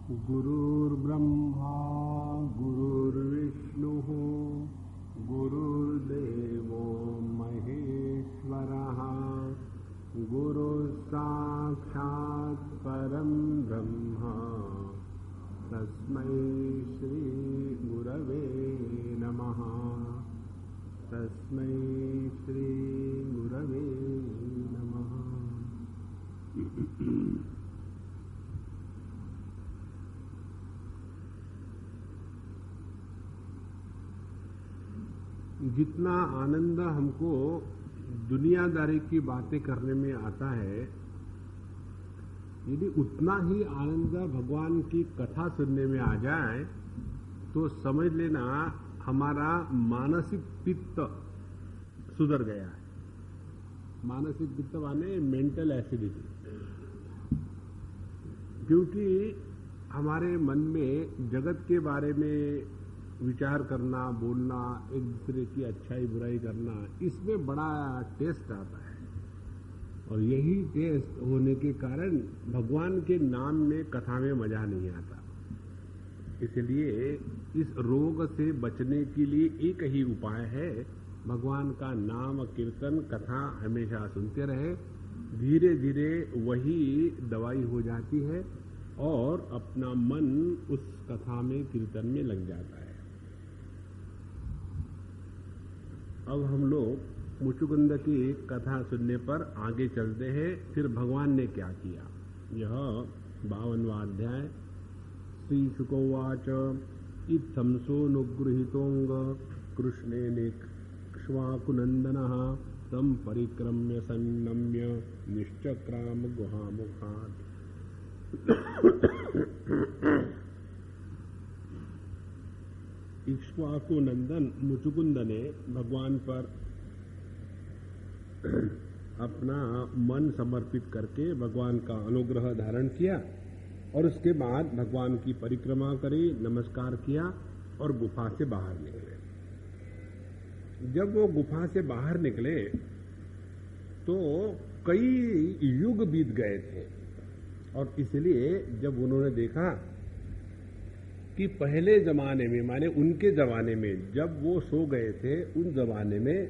गुरुर्ब्रह्मा गुरुर्विष्णुः गुरुर्देवो महेश्वरः गुरुसाक्षात् परं ब्रह्म तस्मै श्री गुरवे नमः। तस्मै श्री गुरवे नमः। जितना आनंद हमको दुनियादारी की बातें करने में आता है, यदि उतना ही आनंद भगवान की कथा सुनने में आ जाए तो समझ लेना हमारा मानसिक पित्त सुधर गया है। मानसिक पित्त माने मेंटल एसिडिटी। क्योंकि हमारे मन में जगत के बारे में विचार करना, बोलना, एक दूसरे की अच्छाई बुराई करना, इसमें बड़ा टेस्ट आता है। और यही टेस्ट होने के कारण भगवान के नाम में, कथा में मजा नहीं आता। इसलिए इस रोग से बचने के लिए एक ही उपाय है, भगवान का नाम कीर्तन कथा हमेशा सुनते रहे। धीरे धीरे वही दवाई हो जाती है और अपना मन उस कथा में, कीर्तन में लग जाता है। अब हम लोग मुचुकुंद की कथा सुनने पर आगे चलते हैं। फिर भगवान ने क्या किया, यह 52वां अध्याय। श्री शुकोवाच इत्थं सोऽनुगृहीतोऽंग कृष्णेनैक्ष्वाकुनन्दनः तं परिक्रम्य सन्नम्य निश्चक्राम गुहामुखात्। इक्ष्वाकु नंदन मुचुकुंद ने भगवान पर अपना मन समर्पित करके भगवान का अनुग्रह धारण किया और उसके बाद भगवान की परिक्रमा करी, नमस्कार किया और गुफा से बाहर निकले। जब वो गुफा से बाहर निकले तो कई युग बीत गए थे और इसलिए जब उन्होंने देखा कि पहले जमाने में, माने उनके जमाने में जब वो सो गए थे, उन जमाने में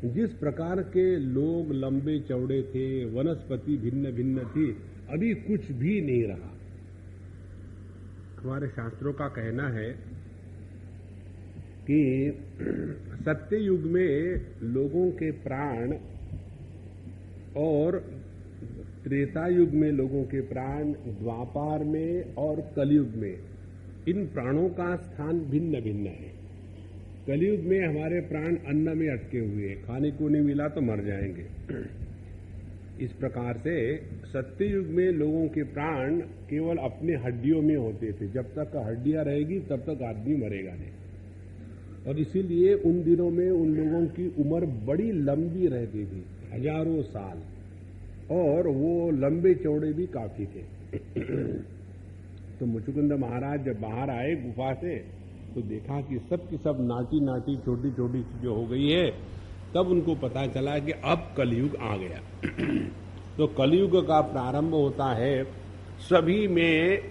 जिस प्रकार के लोग लंबे चौड़े थे, वनस्पति भिन्न भिन्न थी, अभी कुछ भी नहीं रहा। हमारे शास्त्रों का कहना है कि सत्य युग में लोगों के प्राण और त्रेता युग में लोगों के प्राण, द्वापार में और कलयुग में इन प्राणों का स्थान भिन्न भिन्न है। कलयुग में हमारे प्राण अन्न में अटके हुए, खाने को नहीं मिला तो मर जाएंगे। इस प्रकार से सत्ययुग में लोगों के प्राण केवल अपने हड्डियों में होते थे। जब तक हड्डियां रहेगी तब तक आदमी मरेगा नहीं। और इसीलिए उन दिनों में उन लोगों की उम्र बड़ी लंबी रहती थी, हजारों साल, और वो लंबे चौड़े भी काफी थे। तो मुचुकुंद महाराज जब बाहर आए गुफा से तो देखा कि सब की सब नाटी नाटी छोटी छोटी चीजें हो गई है। तब उनको पता चला कि अब कलयुग आ गया। तो कलयुग का प्रारंभ होता है, सभी में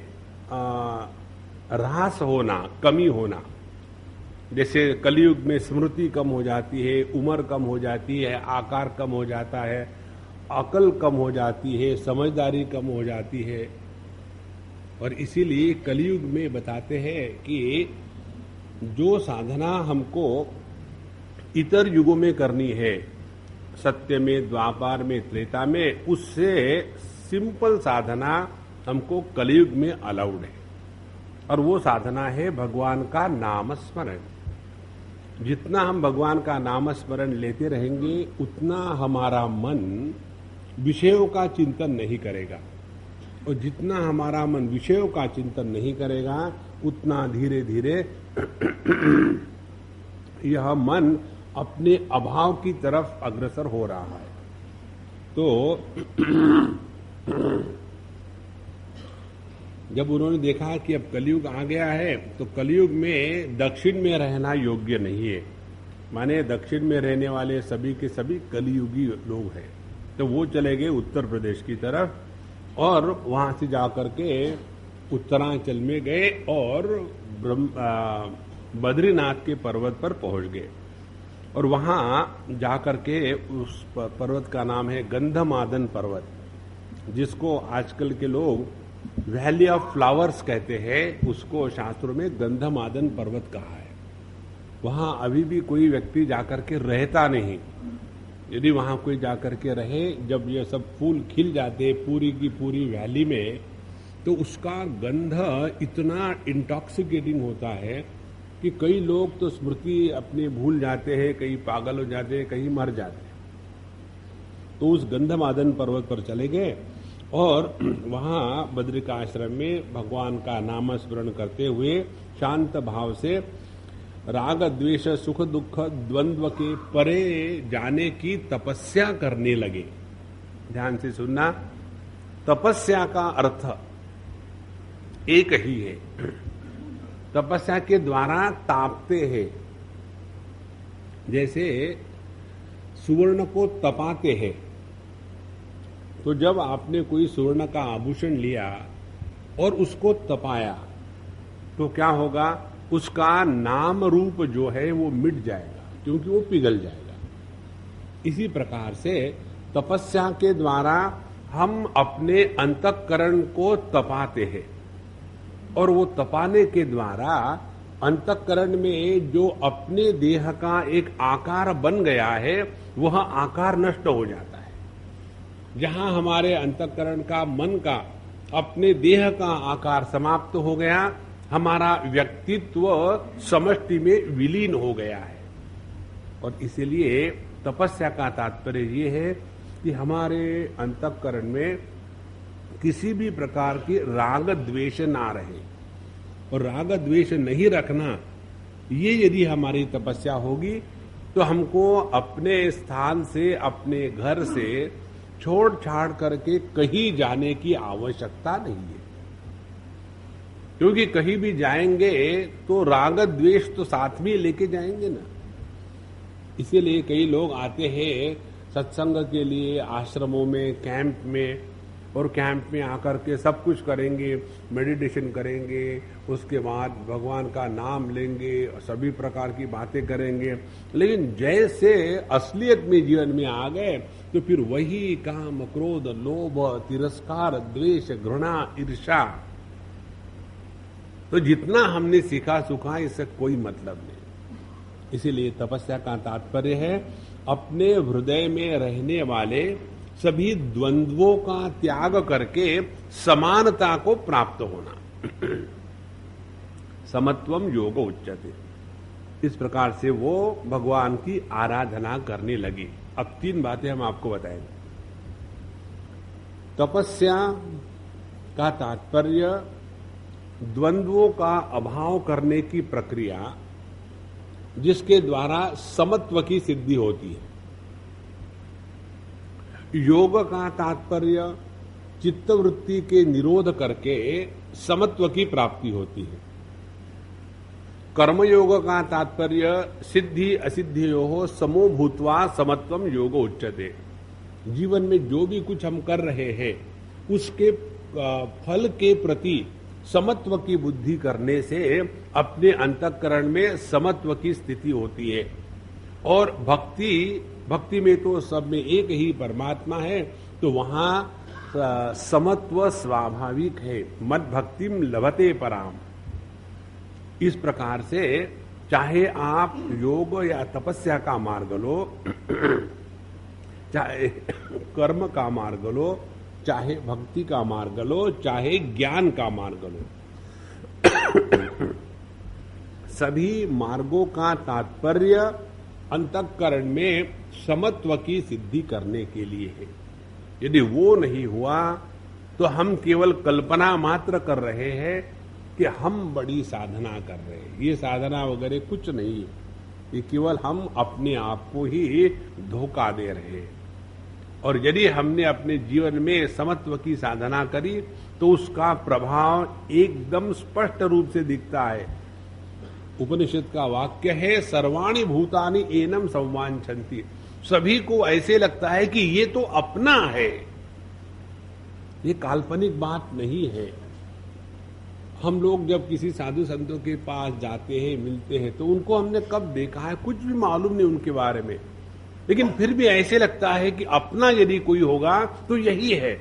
ह्रास होना, कमी होना। जैसे कलयुग में स्मृति कम हो जाती है, उम्र कम हो जाती है, आकार कम हो जाता है, अकल कम हो जाती है, समझदारी कम हो जाती है। और इसीलिए कलयुग में बताते हैं कि जो साधना हमको इतर युगों में करनी है, सत्य में, द्वापार में, त्रेता में, उससे सिंपल साधना हमको कलयुग में अलाउड है। और वो साधना है भगवान का नाम स्मरण। जितना हम भगवान का नाम स्मरण लेते रहेंगे उतना हमारा मन विषयों का चिंतन नहीं करेगा, और जितना हमारा मन विषयों का चिंतन नहीं करेगा उतना धीरे धीरे यह मन अपने अभाव की तरफ अग्रसर हो रहा है। तो जब उन्होंने देखा कि अब कलयुग आ गया है तो कलयुग में दक्षिण में रहना योग्य नहीं है, माने दक्षिण में रहने वाले सभी के सभी कलियुगी लोग हैं। तो वो चले गए उत्तर प्रदेश की तरफ और वहां से जाकर के उत्तरांचल में गए और बद्रीनाथ के पर्वत पर पहुंच गए और वहां जाकर के उस पर्वत का नाम है गंधमादन पर्वत, जिसको आजकल के लोग वैली ऑफ फ्लावर्स कहते हैं, उसको शास्त्रों में गंधमादन पर्वत कहा है। वहां अभी भी कोई व्यक्ति जाकर के रहता नहीं। यदि वहां कोई जाकर के रहे, जब ये सब फूल खिल जाते पूरी की पूरी वैली में, तो उसका गंध इतना इंटॉक्सिकेटिंग होता है कि कई लोग तो स्मृति अपनी भूल जाते हैं, कहीं पागल हो जाते हैं, कहीं मर जाते हैं। तो उस गंधमादन पर्वत पर चले गए और वहां बद्रिकाश्रम में भगवान का नाम स्मरण करते हुए शांत भाव से राग द्वेष सुख दुख द्वंद्व के परे जाने की तपस्या करने लगे। ध्यान से सुनना, तपस्या का अर्थ एक ही है। तपस्या के द्वारा तापते हैं, जैसे सुवर्ण को तपाते हैं। तो जब आपने कोई सुवर्ण का आभूषण लिया और उसको तपाया तो क्या होगा, उसका नाम रूप जो है वो मिट जाएगा, क्योंकि वो पिघल जाएगा। इसी प्रकार से तपस्या के द्वारा हम अपने अंतःकरण को तपाते हैं और वो तपाने के द्वारा अंतःकरण में जो अपने देह का एक आकार बन गया है वह आकार नष्ट हो जाता है। जहां हमारे अंतःकरण का, मन का, अपने देह का आकार समाप्त हो गया, हमारा व्यक्तित्व समष्टि में विलीन हो गया है। और इसीलिए तपस्या का तात्पर्य ये है कि हमारे अंतःकरण में किसी भी प्रकार की राग द्वेष ना रहे, और राग द्वेष नहीं रखना, ये यदि हमारी तपस्या होगी तो हमको अपने स्थान से, अपने घर से छोड़ छाड़ करके कहीं जाने की आवश्यकता नहीं है। क्योंकि कहीं भी जाएंगे तो राग द्वेष तो साथ में लेके जाएंगे ना। इसीलिए कई लोग आते हैं सत्संग के लिए आश्रमों में, कैंप में, और कैंप में आकर के सब कुछ करेंगे, मेडिटेशन करेंगे, उसके बाद भगवान का नाम लेंगे, सभी प्रकार की बातें करेंगे, लेकिन जैसे असलियत में जीवन में आ गए तो फिर वही काम, क्रोध, लोभ, तिरस्कार, द्वेष, घृणा, ईर्ष्या। तो जितना हमने सीखा सुखा इससे कोई मतलब नहीं। इसीलिए तपस्या का तात्पर्य है अपने हृदय में रहने वाले सभी द्वंद्वों का त्याग करके समानता को प्राप्त होना। समत्वम योग उच्यते। इस प्रकार से वो भगवान की आराधना करने लगी। अब 3 बातें हम आपको बताएंगे। तपस्या का तात्पर्य द्वंद्वों का अभाव करने की प्रक्रिया, जिसके द्वारा समत्व की सिद्धि होती है। योग का तात्पर्य चित्तवृत्ति के निरोध करके समत्व की प्राप्ति होती है। कर्मयोग का तात्पर्य सिद्धि असिद्धियोः समो भूत्वा समत्वम योग उच्यते। जीवन में जो भी कुछ हम कर रहे हैं उसके फल के प्रति समत्व की बुद्धि करने से अपने अंतःकरण में समत्व की स्थिति होती है। और भक्ति में तो सब में एक ही परमात्मा है, तो वहां समत्व स्वाभाविक है। मद भक्तिम लभते पराम। इस प्रकार से चाहे आप योग या तपस्या का मार्ग लो, चाहे कर्म का मार्ग लो, चाहे भक्ति का मार्ग लो, चाहे ज्ञान का मार्ग लो, सभी मार्गों का तात्पर्य अंतःकरण में समत्व की सिद्धि करने के लिए है। यदि वो नहीं हुआ तो हम केवल कल्पना मात्र कर रहे हैं कि हम बड़ी साधना कर रहे हैं। ये साधना वगैरह कुछ नहीं है, ये केवल हम अपने आप को ही धोखा दे रहे हैं। और यदि हमने अपने जीवन में समत्व की साधना करी तो उसका प्रभाव एकदम स्पष्ट रूप से दिखता है। उपनिषद का वाक्य है, सर्वाणि भूतानि एनम संवांछन्ति। सभी को ऐसे लगता है कि ये तो अपना है। ये काल्पनिक बात नहीं है। हम लोग जब किसी साधु संतों के पास जाते हैं, मिलते हैं, तो उनको हमने कब देखा है कुछ भी मालूम नहीं उनके बारे में, लेकिन फिर भी ऐसे लगता है कि अपना यदि कोई होगा तो यही है।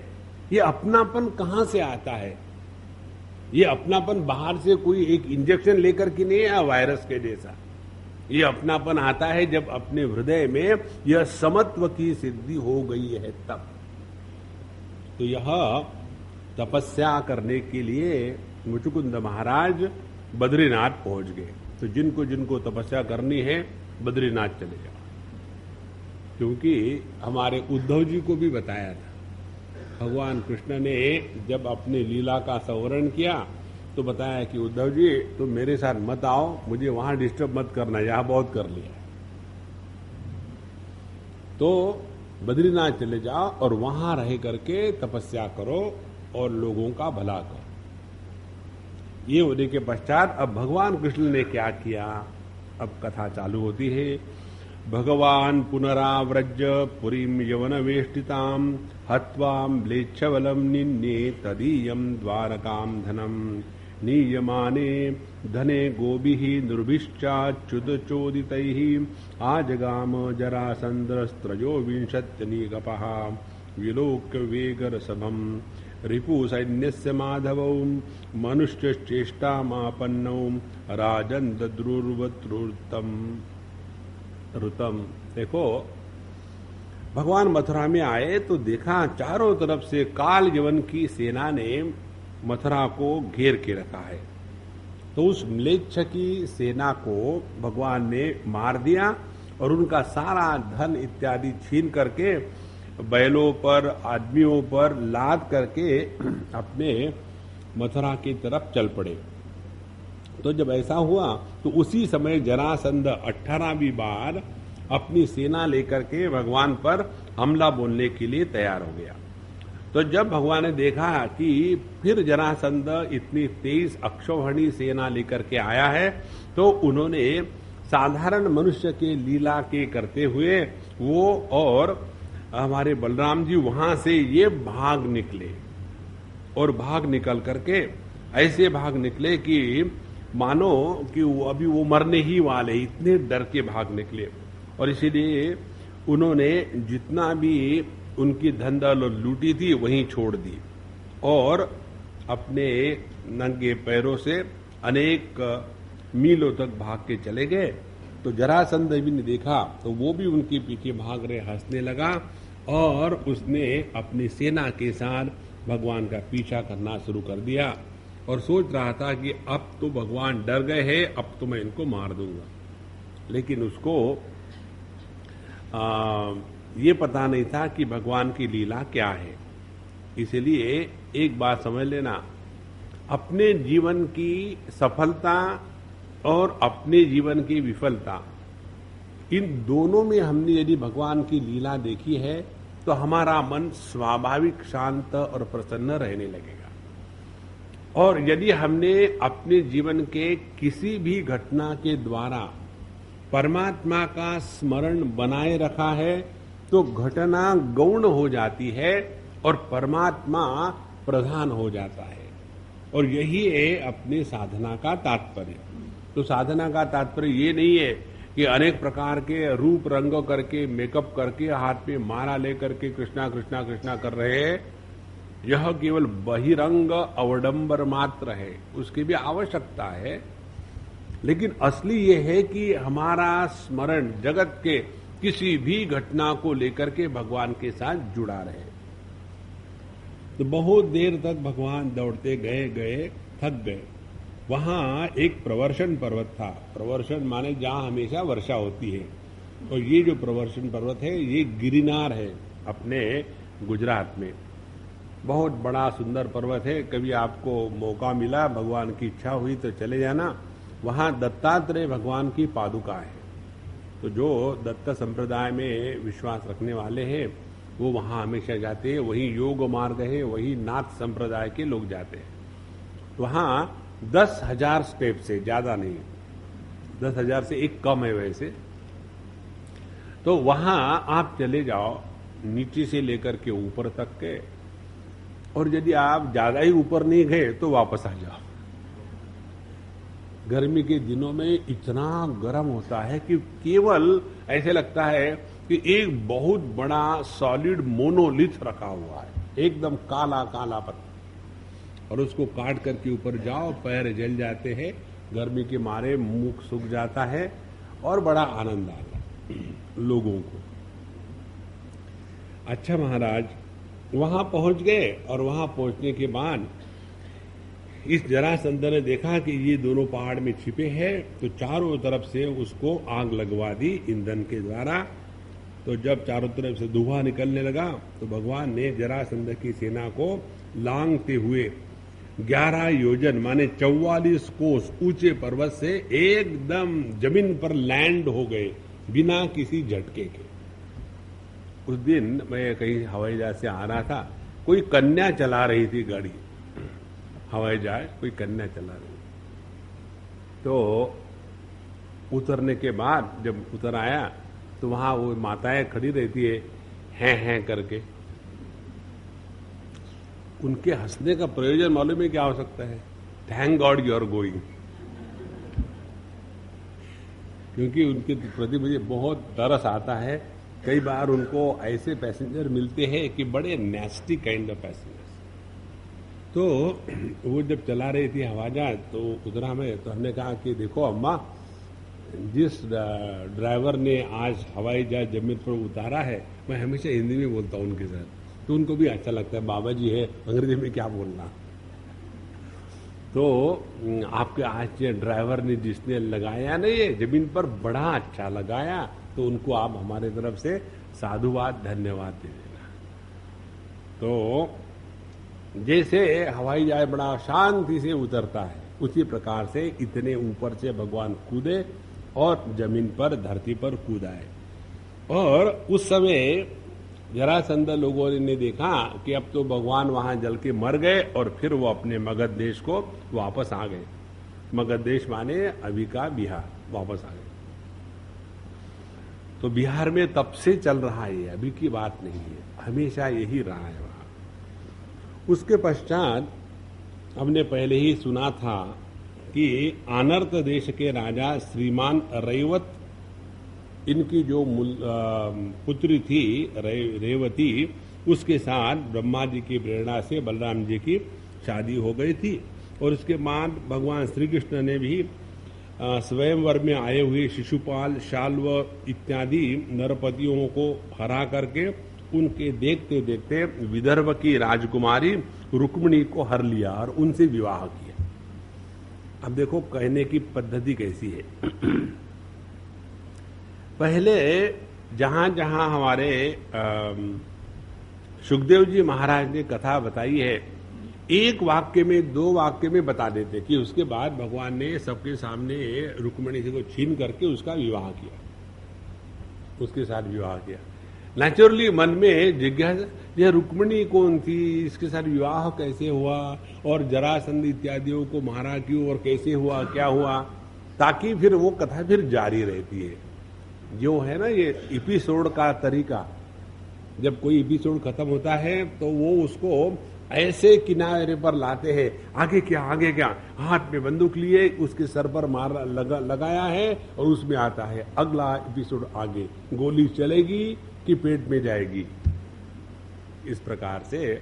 ये अपनापन कहां से आता है? ये अपनापन बाहर से कोई एक इंजेक्शन लेकर के नहीं है वायरस के जैसा। ये अपनापन आता है जब अपने हृदय में यह समत्व की सिद्धि हो गई है तब। तो यह तपस्या करने के लिए मुचुकुंद महाराज बद्रीनाथ पहुंच गए। तो जिनको जिनको तपस्या करनी है बद्रीनाथ चले जाओ, क्योंकि हमारे उद्धव जी को भी बताया था। भगवान कृष्ण ने जब अपने लीला का संवरण किया तो बताया कि उद्धव जी तुम मेरे साथ मत आओ, मुझे वहां डिस्टर्ब मत करना, यहां बहुत कर लिया। तो बद्रीनाथ चले जाओ और वहां रह करके तपस्या करो और लोगों का भला करो। ये होने के पश्चात अब भगवान कृष्ण ने क्या किया, अब कथा चालू होती है। भगवान पुनराव्रज पुरीम यवन वेष्टिताम हत्वाम म्लेच्छबलम निन्ने तदीयम द्वारकाम धनम नीयमाने धने गोभिः निर्भिश्चाच्युत चोदितैः आजगाम जरासंद्रस्त्रयो विंशत्यनीकपः विलोक्य वेगरसभम रिपु सैन्यस्य माधवौ मनुष्यश्चेष्टामापन्नौ राजन् दद्रुर्वत्रुतम रुतम। देखो, भगवान मथुरा में आए तो देखा चारों तरफ से काल यवन की सेना ने मथुरा को घेर के रखा है। तो उस म्लेच्छ की सेना को भगवान ने मार दिया और उनका सारा धन इत्यादि छीन करके बैलों पर, आदमियों पर लाद करके अपने मथुरा की तरफ चल पड़े। तो जब ऐसा हुआ तो उसी समय जरासंध 18वीं बार अपनी सेना लेकर के भगवान पर हमला बोलने के लिए तैयार हो गया। तो जब भगवान ने देखा कि फिर जरासंध इतनी तेज अक्षौहिणी सेना लेकर के आया है, तो उन्होंने साधारण मनुष्य के लीला के करते हुए वो और हमारे बलराम जी वहां से ये भाग निकले और भाग निकल करके ऐसे भाग निकले कि मानो कि अभी वो मरने ही वाले, इतने डर के भाग निकले। और इसीलिए उन्होंने जितना भी उनकी धन दौलत लूटी थी वहीं छोड़ दी और अपने नंगे पैरों से अनेक मीलों तक भाग के चले गए। तो जरासंध भी ने देखा तो वो भी उनके पीछे भाग रहे, हंसने लगा और उसने अपनी सेना के साथ भगवान का पीछा करना शुरू कर दिया और सोच रहा था कि अब तो भगवान डर गए हैं, अब तो मैं इनको मार दूंगा। लेकिन उसको ये पता नहीं था कि भगवान की लीला क्या है। इसलिए एक बात समझ लेना, अपने जीवन की सफलता और अपने जीवन की विफलता, इन दोनों में हमने यदि भगवान की लीला देखी है तो हमारा मन स्वाभाविक शांत और प्रसन्न रहने लगेगा। और यदि हमने अपने जीवन के किसी भी घटना के द्वारा परमात्मा का स्मरण बनाए रखा है तो घटना गौण हो जाती है और परमात्मा प्रधान हो जाता है। और यही है अपने साधना का तात्पर्य। तो साधना का तात्पर्य ये नहीं है कि अनेक प्रकार के रूप रंग करके, मेकअप करके, हाथ में माला लेकर के कृष्णा कृष्णा कृष्णा कर रहे हैं। यह केवल बहिरंग अवडंबर मात्र है, उसकी भी आवश्यकता है। लेकिन असली ये है कि हमारा स्मरण जगत के किसी भी घटना को लेकर के भगवान के साथ जुड़ा रहे। तो बहुत देर तक भगवान दौड़ते गए गए, थक गए। वहां एक प्रवर्षण पर्वत था। प्रवर्षण माने जहां हमेशा वर्षा होती है। और ये जो प्रवर्षण पर्वत है ये गिरिनार है अपने गुजरात में। बहुत बड़ा सुंदर पर्वत है। कभी आपको मौका मिला, भगवान की इच्छा हुई तो चले जाना। वहां दत्तात्रेय भगवान की पादुका है। तो जो दत्त संप्रदाय में विश्वास रखने वाले हैं वो वहां हमेशा जाते हैं। वही योग मार्ग है, वही नाथ संप्रदाय के लोग जाते हैं। वहां 10,000 स्टेप से ज्यादा नहीं, 10,000 से एक कम है वैसे। तो वहां आप चले जाओ नीचे से लेकर के ऊपर तक के, और यदि आप ज्यादा ही ऊपर नहीं गए तो वापस आ जाओ। गर्मी के दिनों में इतना गर्म होता है कि केवल ऐसे लगता है कि एक बहुत बड़ा सॉलिड मोनोलिथ रखा हुआ है, एकदम काला काला पत्थर, और उसको काट करके ऊपर जाओ, पैर जल जाते हैं, गर्मी के मारे मुख सूख जाता है और बड़ा आनंद आता है लोगों को। अच्छा महाराज, वहां पहुंच गए और वहां पहुंचने के बाद इस जरासंध ने देखा कि ये दोनों पहाड़ में छिपे हैं, तो चारों तरफ से उसको आग लगवा दी ईंधन के द्वारा। तो जब चारों तरफ से धुआं निकलने लगा तो भगवान ने जरासंध की सेना को लांघते हुए 11 योजन माने 44 कोस ऊंचे पर्वत से एकदम जमीन पर लैंड हो गए बिना किसी झटके के। उस दिन मैं कहीं हवाई जहाज से आ रहा था, कोई कन्या चला रही थी गाड़ी, हवाई जहाज कोई कन्या चला रही। तो उतरने के बाद जब उतर आया तो वहां वो माताएं खड़ी रहती है हैं करके। उनके हंसने का प्रयोजन मालूम है क्या हो सकता है? Thank god you are going. क्योंकि उनके प्रति मुझे बहुत तरस आता है। कई बार उनको ऐसे पैसेंजर मिलते हैं कि बड़े नेस्टी काइंड ऑफ पैसेंजर्स। तो वो जब चला रही थी हवाई जहाज तो उतरा में, तो हमने कहा कि देखो अम्मा, जिस ड्राइवर ने आज हवाई जहाज जमीन पर उतारा है, मैं हमेशा हिंदी में बोलता हूँ उनके साथ, तो उनको भी अच्छा लगता है, बाबा जी है अंग्रेजी में क्या बोलना। तो आपके आज ड्राइवर ने जिसने लगाया नहीं है जमीन पर, बड़ा अच्छा लगाया, तो उनको आप हमारे तरफ से साधुवाद धन्यवाद दे देना। तो जैसे हवाई जहाज बड़ा शांति से उतरता है, उसी प्रकार से इतने ऊपर से भगवान कूदे और जमीन पर, धरती पर कूद आए। और उस समय जरासंध लोगों ने देखा कि अब तो भगवान वहां जल के मर गए, और फिर वो अपने मगध देश को वापस आ गए। मगध देश माने अभी का बिहार, वापस आ गए। तो बिहार में तब से चल रहा है, अभी की बात नहीं है, हमेशा यही रहा है वहां। उसके पश्चात हमने पहले ही सुना था कि आनर्त देश के राजा श्रीमान रैवत, इनकी जो पुत्री थी रेवती, उसके साथ ब्रह्मा जी की प्रेरणा से बलराम जी की शादी हो गई थी। और उसके बाद भगवान श्री कृष्ण ने भी स्वयंवर में आए हुए शिशुपाल, शाल्व इत्यादि नरपतियों को हरा करके उनके देखते देखते विदर्भ की राजकुमारी रुक्मिणी को हर लिया और उनसे विवाह किया। अब देखो कहने की पद्धति कैसी है। पहले जहां जहां हमारे सुखदेव जी महाराज ने कथा बताई है, एक वाक्य में, 2 वाक्य में बता देते कि उसके बाद भगवान ने सबके सामने रुक्मिणी को छीन करके उसका विवाह किया, उसके साथ विवाह किया। नेचुरली मन में जिज्ञासा, यह रुक्मिणी कौन थी, इसके साथ विवाह कैसे हुआ, और जरासंध इत्यादियों को मारा क्यों और कैसे हुआ, क्या हुआ, ताकि फिर वो कथा फिर जारी रहती है। जो है ना ये एपिसोड का तरीका, जब कोई एपिसोड खत्म होता है तो वो उसको ऐसे किनारे पर लाते हैं, आगे क्या आगे क्या, हाथ में बंदूक लिए उसके सर पर मार लगाया है और उसमें आता है अगला एपिसोड, आगे गोली चलेगी कि पेट में जाएगी। इस प्रकार से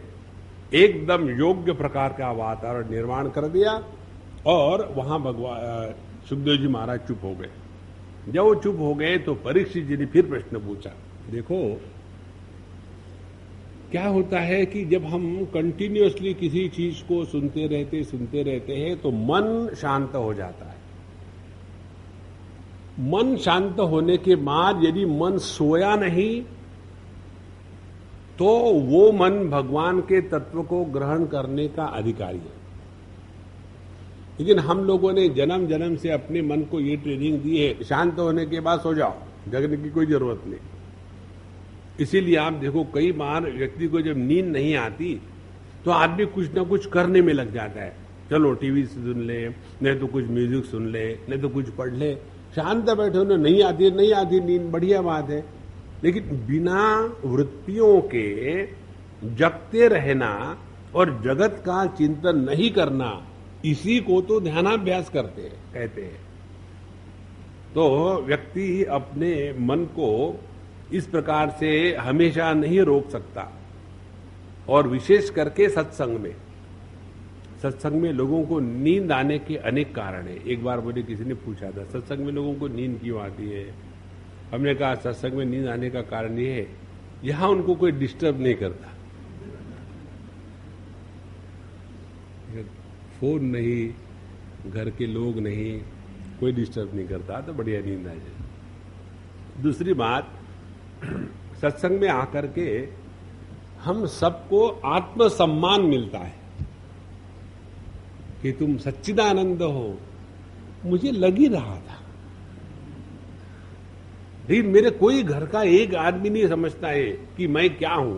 एकदम योग्य प्रकार का वातावरण निर्माण कर दिया। और वहां भगवान सुखदेव जी महाराज चुप हो गए। जब वो चुप हो गए तो परीक्षित जी ने फिर प्रश्न पूछा। देखो क्या होता है कि जब हम कंटिन्यूअसली किसी चीज को सुनते रहते हैं तो मन शांत हो जाता है। मन शांत होने के बाद यदि मन सोया नहीं तो वो मन भगवान के तत्व को ग्रहण करने का अधिकारी है। लेकिन हम लोगों ने जन्म जन्म से अपने मन को ये ट्रेनिंग दी है, शांत होने के बाद सो जाओ, जगने की कोई जरूरत नहीं। इसीलिए आप देखो कई बार व्यक्ति को जब नींद नहीं आती तो आदमी कुछ ना कुछ करने में लग जाता है। चलो टीवी सुन ले, नहीं तो कुछ म्यूजिक सुन ले, नहीं तो कुछ पढ़ ले। शांत बैठे उन्हें नहीं आती नींद, बढ़िया बात है। लेकिन बिना वृत्तियों के जगते रहना और जगत का चिंतन नहीं करना, इसी को तो ध्यानाभ्यास कहते हैं। तो व्यक्ति अपने मन को इस प्रकार से हमेशा नहीं रोक सकता, और विशेष करके सत्संग में लोगों को नींद आने के अनेक कारण है। एक बार मुझे किसी ने पूछा था, सत्संग में लोगों को नींद क्यों आती है? हमने कहा सत्संग में नींद आने का कारण ये है, यहां उनको कोई डिस्टर्ब नहीं करता, फोन नहीं, घर के लोग नहीं, कोई डिस्टर्ब नहीं करता, तो बढ़िया नींद आ जाए। दूसरी बात, सत्संग में आकर के हम सबको आत्मसम्मान मिलता है कि तुम सच्चिदानंद हो। मुझे लग ही रहा था, लेकिन मेरे कोई घर का एक आदमी नहीं समझता है कि मैं क्या हूं।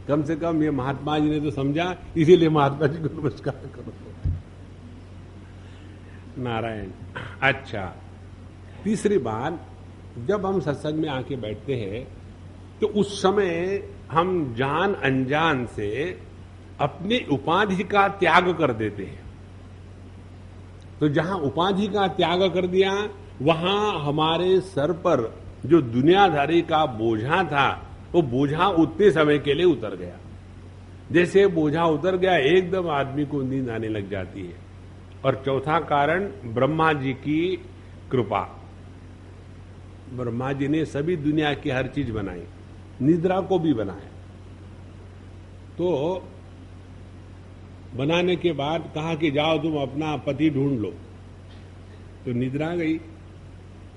कम से कम ये महात्मा जी ने तो समझा, इसीलिए महात्मा जी को नमस्कार करो। नारायण। अच्छा, तीसरी बात, जब हम सत्संग में आके बैठते हैं तो उस समय हम जान अनजान से अपनी उपाधि का त्याग कर देते हैं। तो जहां उपाधि का त्याग कर दिया, वहां हमारे सर पर जो दुनियादारी का बोझा था, वो बोझा उतने समय के लिए उतर गया। जैसे बोझा उतर गया, एकदम आदमी को नींद आने लग जाती है। और चौथा कारण, ब्रह्मा जी की कृपा। ब्रह्मा जी ने सभी दुनिया की हर चीज बनाई, निद्रा को भी बनाया। तो बनाने के बाद कहा कि जाओ तुम अपना पति ढूंढ लो। तो निद्रा गई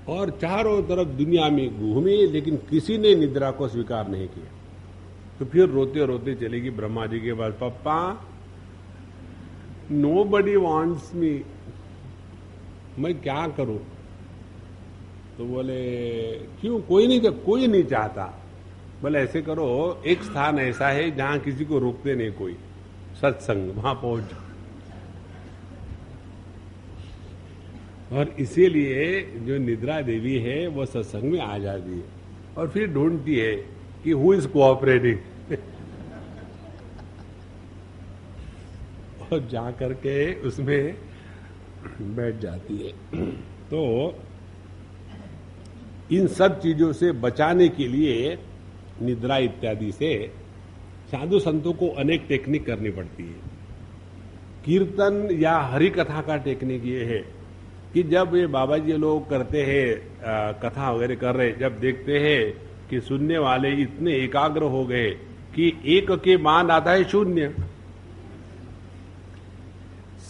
और चारों तरफ दुनिया में घूमी, लेकिन किसी ने निद्रा को स्वीकार नहीं किया। तो फिर रोते रोते चलेगी ब्रह्मा जी के पास, पप्पा नोबडी वांट्स मी, मैं क्या करूं? तो बोले क्यों? कोई नहीं चाहता। बोले ऐसे करो, एक स्थान ऐसा है जहां किसी को रोकते नहीं कोई, सत्संग, वहां पहुंच जाओ। और इसीलिए जो निद्रा देवी है वो सत्संग में आ जाती है और फिर ढूंढती है कि हु इज कोऑपरेटिंग और जा करके उसमें बैठ जाती है। तो इन सब चीजों से बचाने के लिए, निद्रा इत्यादि से, साधु संतों को अनेक टेक्निक करनी पड़ती है। कीर्तन या हरि कथा का टेक्निक ये है कि जब ये बाबा जी लोग करते हैं, कथा वगैरह कर रहे, जब देखते हैं कि सुनने वाले इतने एकाग्र हो गए कि एक के बाद आता है शून्य,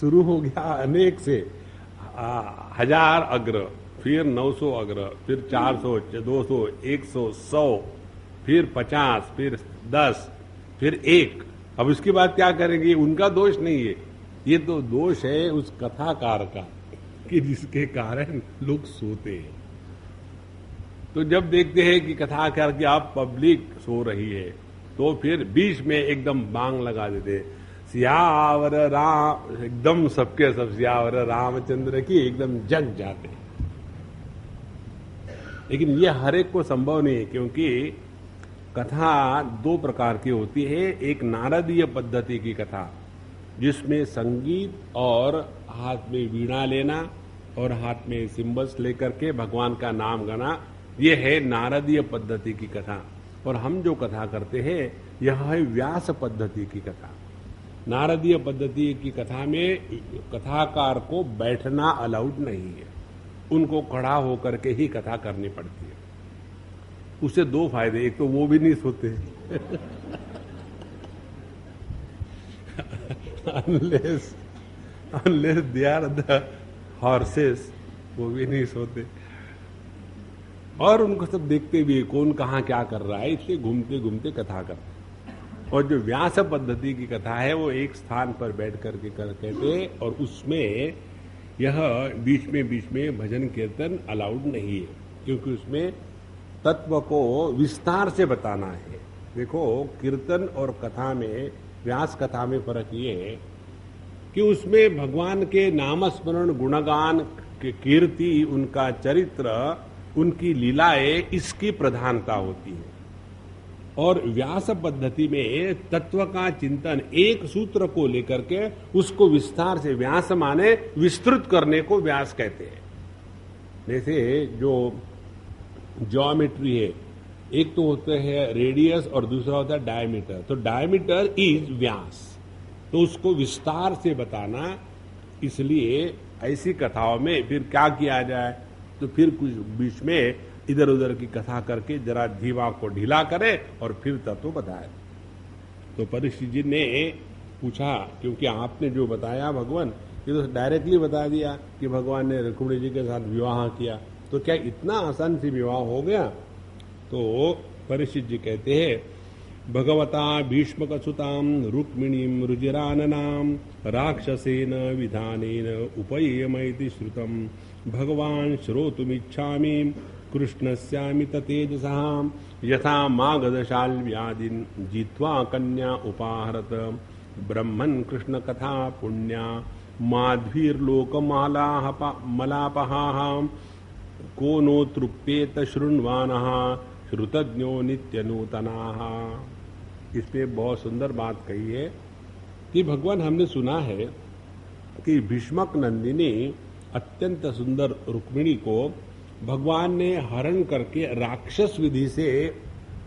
शुरू हो गया अनेक से 1000 अग्र, फिर 900 अग्र, फिर 400, 200, 100, 100, फिर 50, फिर 10, फिर 1। अब इसके बाद क्या करेंगे? उनका दोष नहीं है, ये तो दोष है उस कथाकार का कि जिसके कारण लोग सोते हैं। तो जब देखते हैं कि कथाकार की आप पब्लिक सो रही है, तो फिर बीच में एकदम बांग लगा देते, सियावर राम, एकदम सबके सब सियावर रामचंद्र की, एकदम जग जाते। लेकिन ये हर एक को संभव नहीं है, क्योंकि कथा दो प्रकार की होती है। एक नारदीय पद्धति की कथा, जिसमें संगीत और हाथ में वीणा लेना और हाथ में सिंबल्स लेकर के भगवान का नाम गाना, ये है नारदीय पद्धति की कथा। और हम जो कथा करते हैं, यह है व्यास पद्धति की कथा। नारदीय पद्धति की कथा में कथाकार को बैठना अलाउड नहीं है, उनको खड़ा होकर के ही कथा करनी पड़ती है। उससे दो फायदे, एक तो वो भी नहीं सोते unless they are the horses, वो भी नहीं सोते, और उनको सब देखते भी कौन कहाँ क्या कर रहा है, इसलिए घूमते घूमते कथा करते। और जो व्यास पद्धति की कथा है, वो एक स्थान पर बैठ करके कहते, और उसमें यह बीच में भजन कीर्तन अलाउड नहीं है, क्योंकि उसमें तत्व को विस्तार से बताना है। देखो, कीर्तन और कथा में, व्यास कथा में फर्क ये है कि उसमें भगवान के नामस्मरण, गुणगान, कीर्ति, उनका चरित्र, उनकी लीलाएं, इसकी प्रधानता होती है। और व्यास पद्धति में तत्व का चिंतन एक सूत्र को लेकर के उसको विस्तार से, व्यास माने विस्तृत करने को व्यास कहते हैं। जैसे जो ज्योमेट्री है, एक तो होता है रेडियस और दूसरा होता है डायमीटर। तो डायमीटर इज व्यास, तो उसको विस्तार से बताना। इसलिए ऐसी कथाओं में फिर क्या किया जाए, तो फिर कुछ बीच में इधर उधर की कथा करके जरा जीवा को ढीला करे और फिर तत्व बताए। तो परीक्षित जी ने पूछा, क्योंकि आपने जो बताया भगवान, ये तो डायरेक्टली बता दिया कि भगवान ने रुक्मिणी जी के साथ विवाह किया, तो क्या इतना आसान से विवाह हो गया? तो परीक्षित जी कहते हैं, भगवता भीष्मकसुतां रुक्मिणीं रुजिराननां राक्षसेन विधानेन उपयेमैति श्रुतं भगवान् श्रोतुमिच्छामि कृष्णस्यामि ततेजसां यथा मागधशाल्व्याधिं जित्वा कन्या उपाहरत ब्रह्मन् कृष्ण कथा पुण्या माध्वीर्लोकमालापहां को नो तृप्येत शृण्वानः श्रुतज्ञो नित्यनूतनाः। इसमें बहुत सुंदर बात कही है कि भगवान, हमने सुना है कि भीष्मक नंदिनी अत्यंत सुंदर रुक्मिणी को भगवान ने हरण करके राक्षस विधि से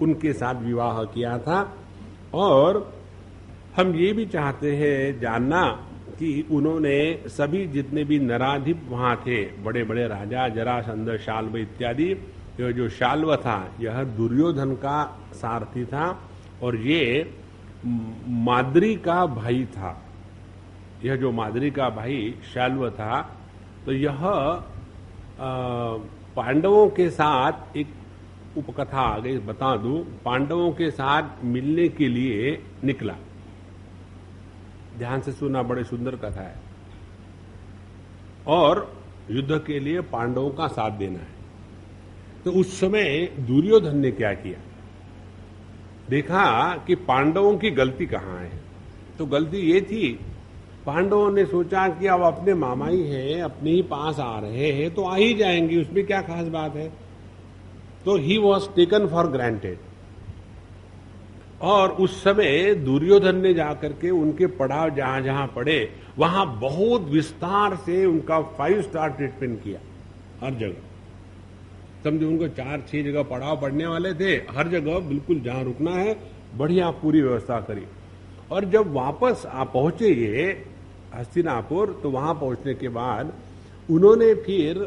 उनके साथ विवाह किया था। और हम ये भी चाहते हैं जानना कि उन्होंने सभी जितने भी नराधिप वहां थे, बड़े बड़े राजा जरासंध, शाल्व इत्यादि, यह जो शाल्व था यह दुर्योधन का सारथी था और ये माद्री का भाई था। यह जो माद्री का भाई शाल्व था, तो यह पांडवों के साथ, एक उपकथा आगे बता दूं, पांडवों के साथ मिलने के लिए निकला। ध्यान से सुना, बड़े सुंदर कथा है। और युद्ध के लिए पांडवों का साथ देना है। तो उस समय दुर्योधन ने क्या किया, देखा कि पांडवों की गलती कहां है। तो गलती ये थी, पांडवों ने सोचा कि अब अपने मामा ही हैं, अपने ही पास आ रहे हैं तो आ ही जाएंगे, उसमें क्या खास बात है। तो he was taken for granted. और उस समय दुर्योधन ने जाकर के उनके पड़ाव जहां जहां पड़े वहां बहुत विस्तार से उनका 5 स्टार ट्रीटमेंट किया। हर जगह समझो, उनको 4-6 जगह पड़ाव पड़ने वाले थे, हर जगह बिल्कुल जहां रुकना है बढ़िया पूरी व्यवस्था करी। और जब वापस पहुंचे ये हस्तिनापुर, तो वहां पहुंचने के बाद उन्होंने फिर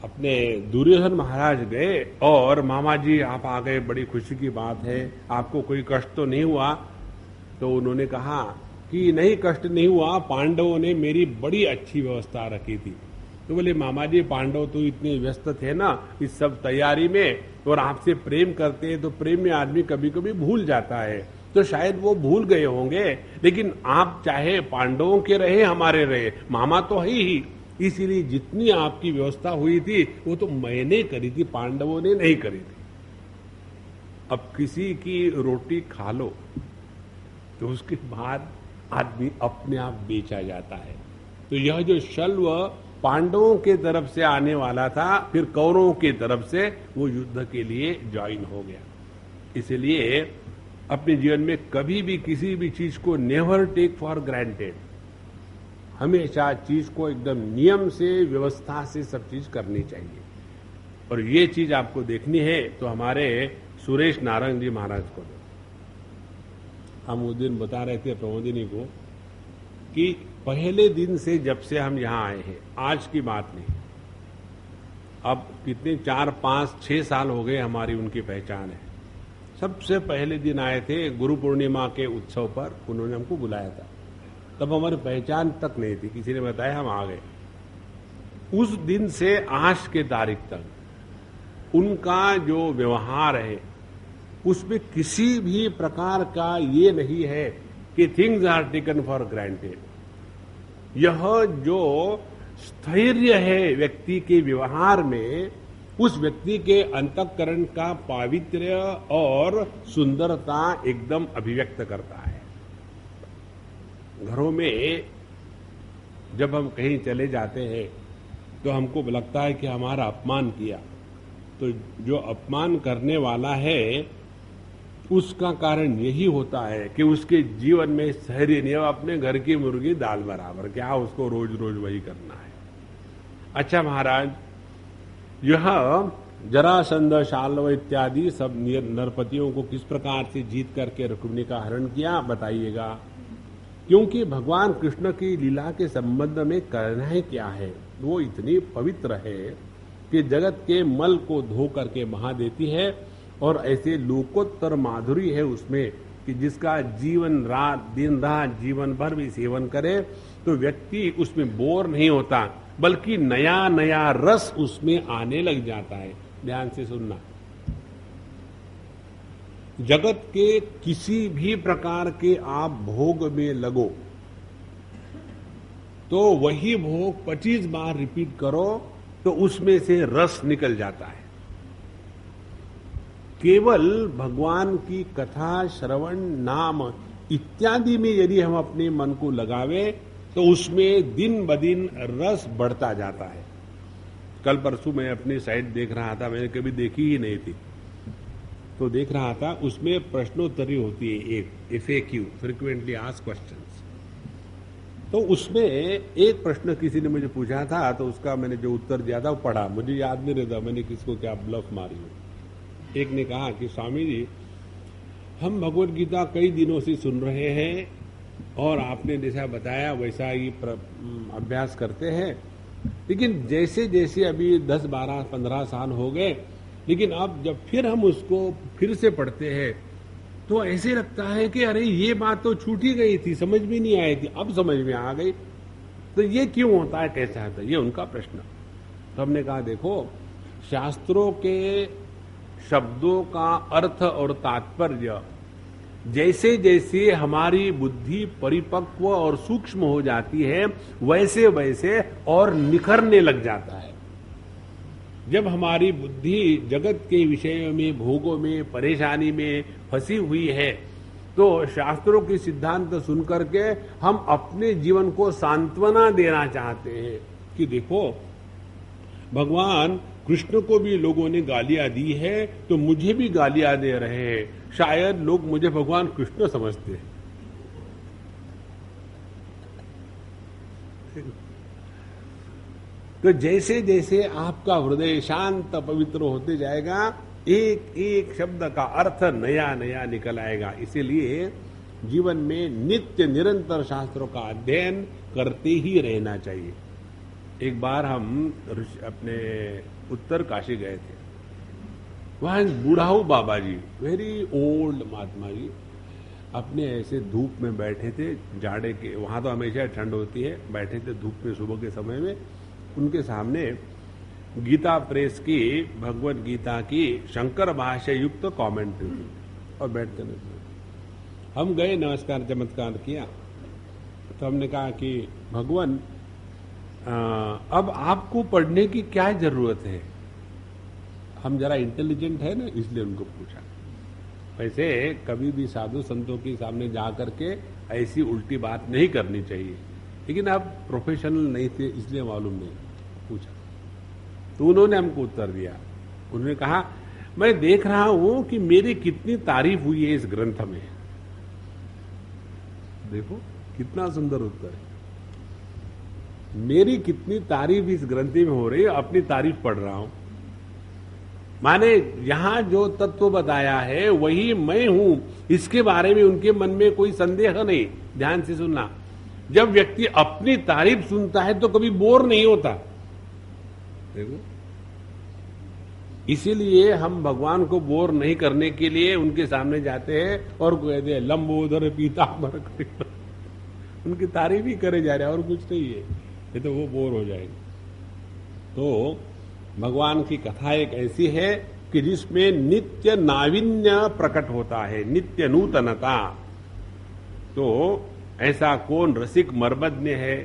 अपने दुर्योधन महाराज गए और मामा जी आप आ गए, बड़ी खुशी की बात है, आपको कोई कष्ट तो नहीं हुआ? तो उन्होंने कहा कि नहीं, कष्ट नहीं हुआ, पांडवों ने मेरी बड़ी अच्छी व्यवस्था रखी थी। तो बोले मामा जी, पांडव तो इतने व्यस्त थे ना इस सब तैयारी में, और आपसे प्रेम करते हैं, तो प्रेम में आदमी कभी कभी भूल जाता है, तो शायद वो भूल गए होंगे, लेकिन आप चाहे पांडवों के रहे हमारे रहे, मामा तो है ही, इसीलिए जितनी आपकी व्यवस्था हुई थी वो तो मैंने करी थी, पांडवों ने नहीं करी थी। अब किसी की रोटी खा लो तो उसके बाद आदमी अपने आप बेचा जाता है। तो यह जो शल्व पांडवों के तरफ से आने वाला था, फिर कौरवों की तरफ से वो युद्ध के लिए ज्वाइन हो गया। इसलिए अपने जीवन में कभी भी किसी भी चीज को नेवर टेक फॉर ग्रांटेड, हमेशा चीज को एकदम नियम से, व्यवस्था से सब चीज करनी चाहिए। और ये चीज आपको देखनी है तो हमारे सुरेश नारायण जी महाराज को दो। हम उस दिन बता रहे थे प्रमोदिनी को कि पहले दिन से जब से हम यहां आए हैं, आज की बात नहीं, अब कितने 4-5-6 साल हो गए हमारी उनकी पहचान है। सबसे पहले दिन आए थे गुरु पूर्णिमा के उत्सव पर, उन्होंने हमको बुलाया था, तब हमारी पहचान तक नहीं थी, किसी ने बताया हम आ गए। उस दिन से आज के तारीख तक उनका जो व्यवहार है उसमें किसी भी प्रकार का ये नहीं है कि things are taken for granted. यह जो स्थैर्य है व्यक्ति के व्यवहार में, उस व्यक्ति के अंतःकरण का पावित्र्य और सुंदरता एकदम अभिव्यक्त करता है। घरों में जब हम कहीं चले जाते हैं तो हमको लगता है कि हमारा अपमान किया, तो जो अपमान करने वाला है उसका कारण यही होता है कि उसके जीवन में शहरी नहीं, अपने घर की मुर्गी दाल बराबर, क्या उसको रोज रोज वही करना है। अच्छा महाराज, यह जरासंध, शाल्व इत्यादि सब नरपतियों को किस प्रकार से जीत करके रुक्मिणी का हरण किया बताइएगा। क्योंकि भगवान कृष्ण की लीला के संबंध में कहना है क्या है, वो इतनी पवित्र है कि जगत के मल को धो करके बहा देती है, और ऐसे लोकोत्तर माधुरी है उसमें कि जिसका जीवन रात दिन रात जीवन भर भी सेवन करे तो व्यक्ति उसमें बोर नहीं होता, बल्कि नया नया रस उसमें आने लग जाता है। ध्यान से सुनना, जगत के किसी भी प्रकार के आप भोग में लगो तो वही भोग 25 बार रिपीट करो तो उसमें से रस निकल जाता है। केवल भगवान की कथा, श्रवण, नाम इत्यादि में यदि हम अपने मन को लगावे तो उसमें दिन ब दिन रस बढ़ता जाता है। कल परसों मैं अपनी साइट देख रहा था, मैंने कभी देखी ही नहीं थी, तो देख रहा था उसमें प्रश्नोत्तरी होती है, एक FAQ, फ्रीक्वेंटली आस्क्ड क्वेश्चंस। तो उसमें एक प्रश्न किसी ने मुझे पूछा था, तो उसका मैंने जो उत्तर दिया था वो पढ़ा, मुझे याद नहीं रहता मैंने किसको क्या ब्लफ मारी हो। एक ने कहा कि स्वामी जी, हम भगवत गीता कई दिनों से सुन रहे हैं और आपने जैसा बताया वैसा ही अभ्यास करते हैं, लेकिन जैसे जैसे अभी 10, 12, 15 साल हो गए, लेकिन अब जब फिर हम उसको फिर से पढ़ते हैं तो ऐसे लगता है कि अरे ये बात तो छूट ही गई थी, समझ में नहीं आई थी, अब समझ में आ गई। तो ये क्यों होता है, कैसा होता है, ये उनका प्रश्न। तो हमने कहा देखो, शास्त्रों के शब्दों का अर्थ और तात्पर्य जैसे जैसे हमारी बुद्धि परिपक्व और सूक्ष्म हो जाती है वैसे वैसे और निखरने लग जाता है। जब हमारी बुद्धि जगत के विषयों में, भोगों में, परेशानी में फंसी हुई है तो शास्त्रों की सिद्धांत सुन करके हम अपने जीवन को सांत्वना देना चाहते हैं कि देखो, भगवान कृष्ण को भी लोगों ने गालियां दी है तो मुझे भी गालियां दे रहे हैं, शायद लोग मुझे भगवान कृष्ण समझते हैं। तो जैसे जैसे आपका हृदय शांत पवित्र होते जाएगा, एक एक शब्द का अर्थ नया नया निकल आएगा। इसीलिए जीवन में नित्य निरंतर शास्त्रों का अध्ययन करते ही रहना चाहिए। एक बार हम अपने उत्तर काशी गए थे, वहां बूढ़ाऊ बाबा जी, वेरी ओल्ड महात्मा जी, अपने ऐसे धूप में बैठे थे, जाड़े के, वहां तो हमेशा ठंड होती है, बैठे थे धूप में सुबह के समय में। उनके सामने गीता प्रेस की भगवत गीता की शंकर भाष्य युक्त कमेंट्री थी और बैठते नहीं। हम गए, नमस्कार चमत्कार किया, तो हमने कहा कि भगवान अब आपको पढ़ने की क्या जरूरत है। हम जरा इंटेलिजेंट है ना, इसलिए उनको पूछा। वैसे कभी भी साधु संतों के सामने जा करके ऐसी उल्टी बात नहीं करनी चाहिए, लेकिन आप प्रोफेशनल नहीं थे इसलिए मालूम नहीं, पूछा। तो उन्होंने हमको उत्तर दिया। उन्होंने कहा, मैं देख रहा हूं कि मेरी कितनी तारीफ हुई है इस ग्रंथ में। देखो कितना सुंदर उत्तर है, मेरी कितनी तारीफ इस ग्रंथ में हो रही है, अपनी तारीफ पढ़ रहा हूं। माने यहां जो तत्व बताया है वही मैं हूं, इसके बारे में उनके मन में कोई संदेह नहीं। ध्यान से सुनना, जब व्यक्ति अपनी तारीफ सुनता है तो कभी बोर नहीं होता। देखो, इसीलिए हम भगवान को बोर नहीं करने के लिए उनके सामने जाते हैं और कहते हैं लंबोदर पीतांबर, उनकी तारीफ ही करे जा रहे हैं और कुछ नहीं है, ये तो वो बोर हो जाएंगे। तो भगवान की कथा एक ऐसी है कि जिसमें नित्य नाविन्य प्रकट होता है, नित्य नूतनता। तो ऐसा कौन रसिक मर्मज्ञ है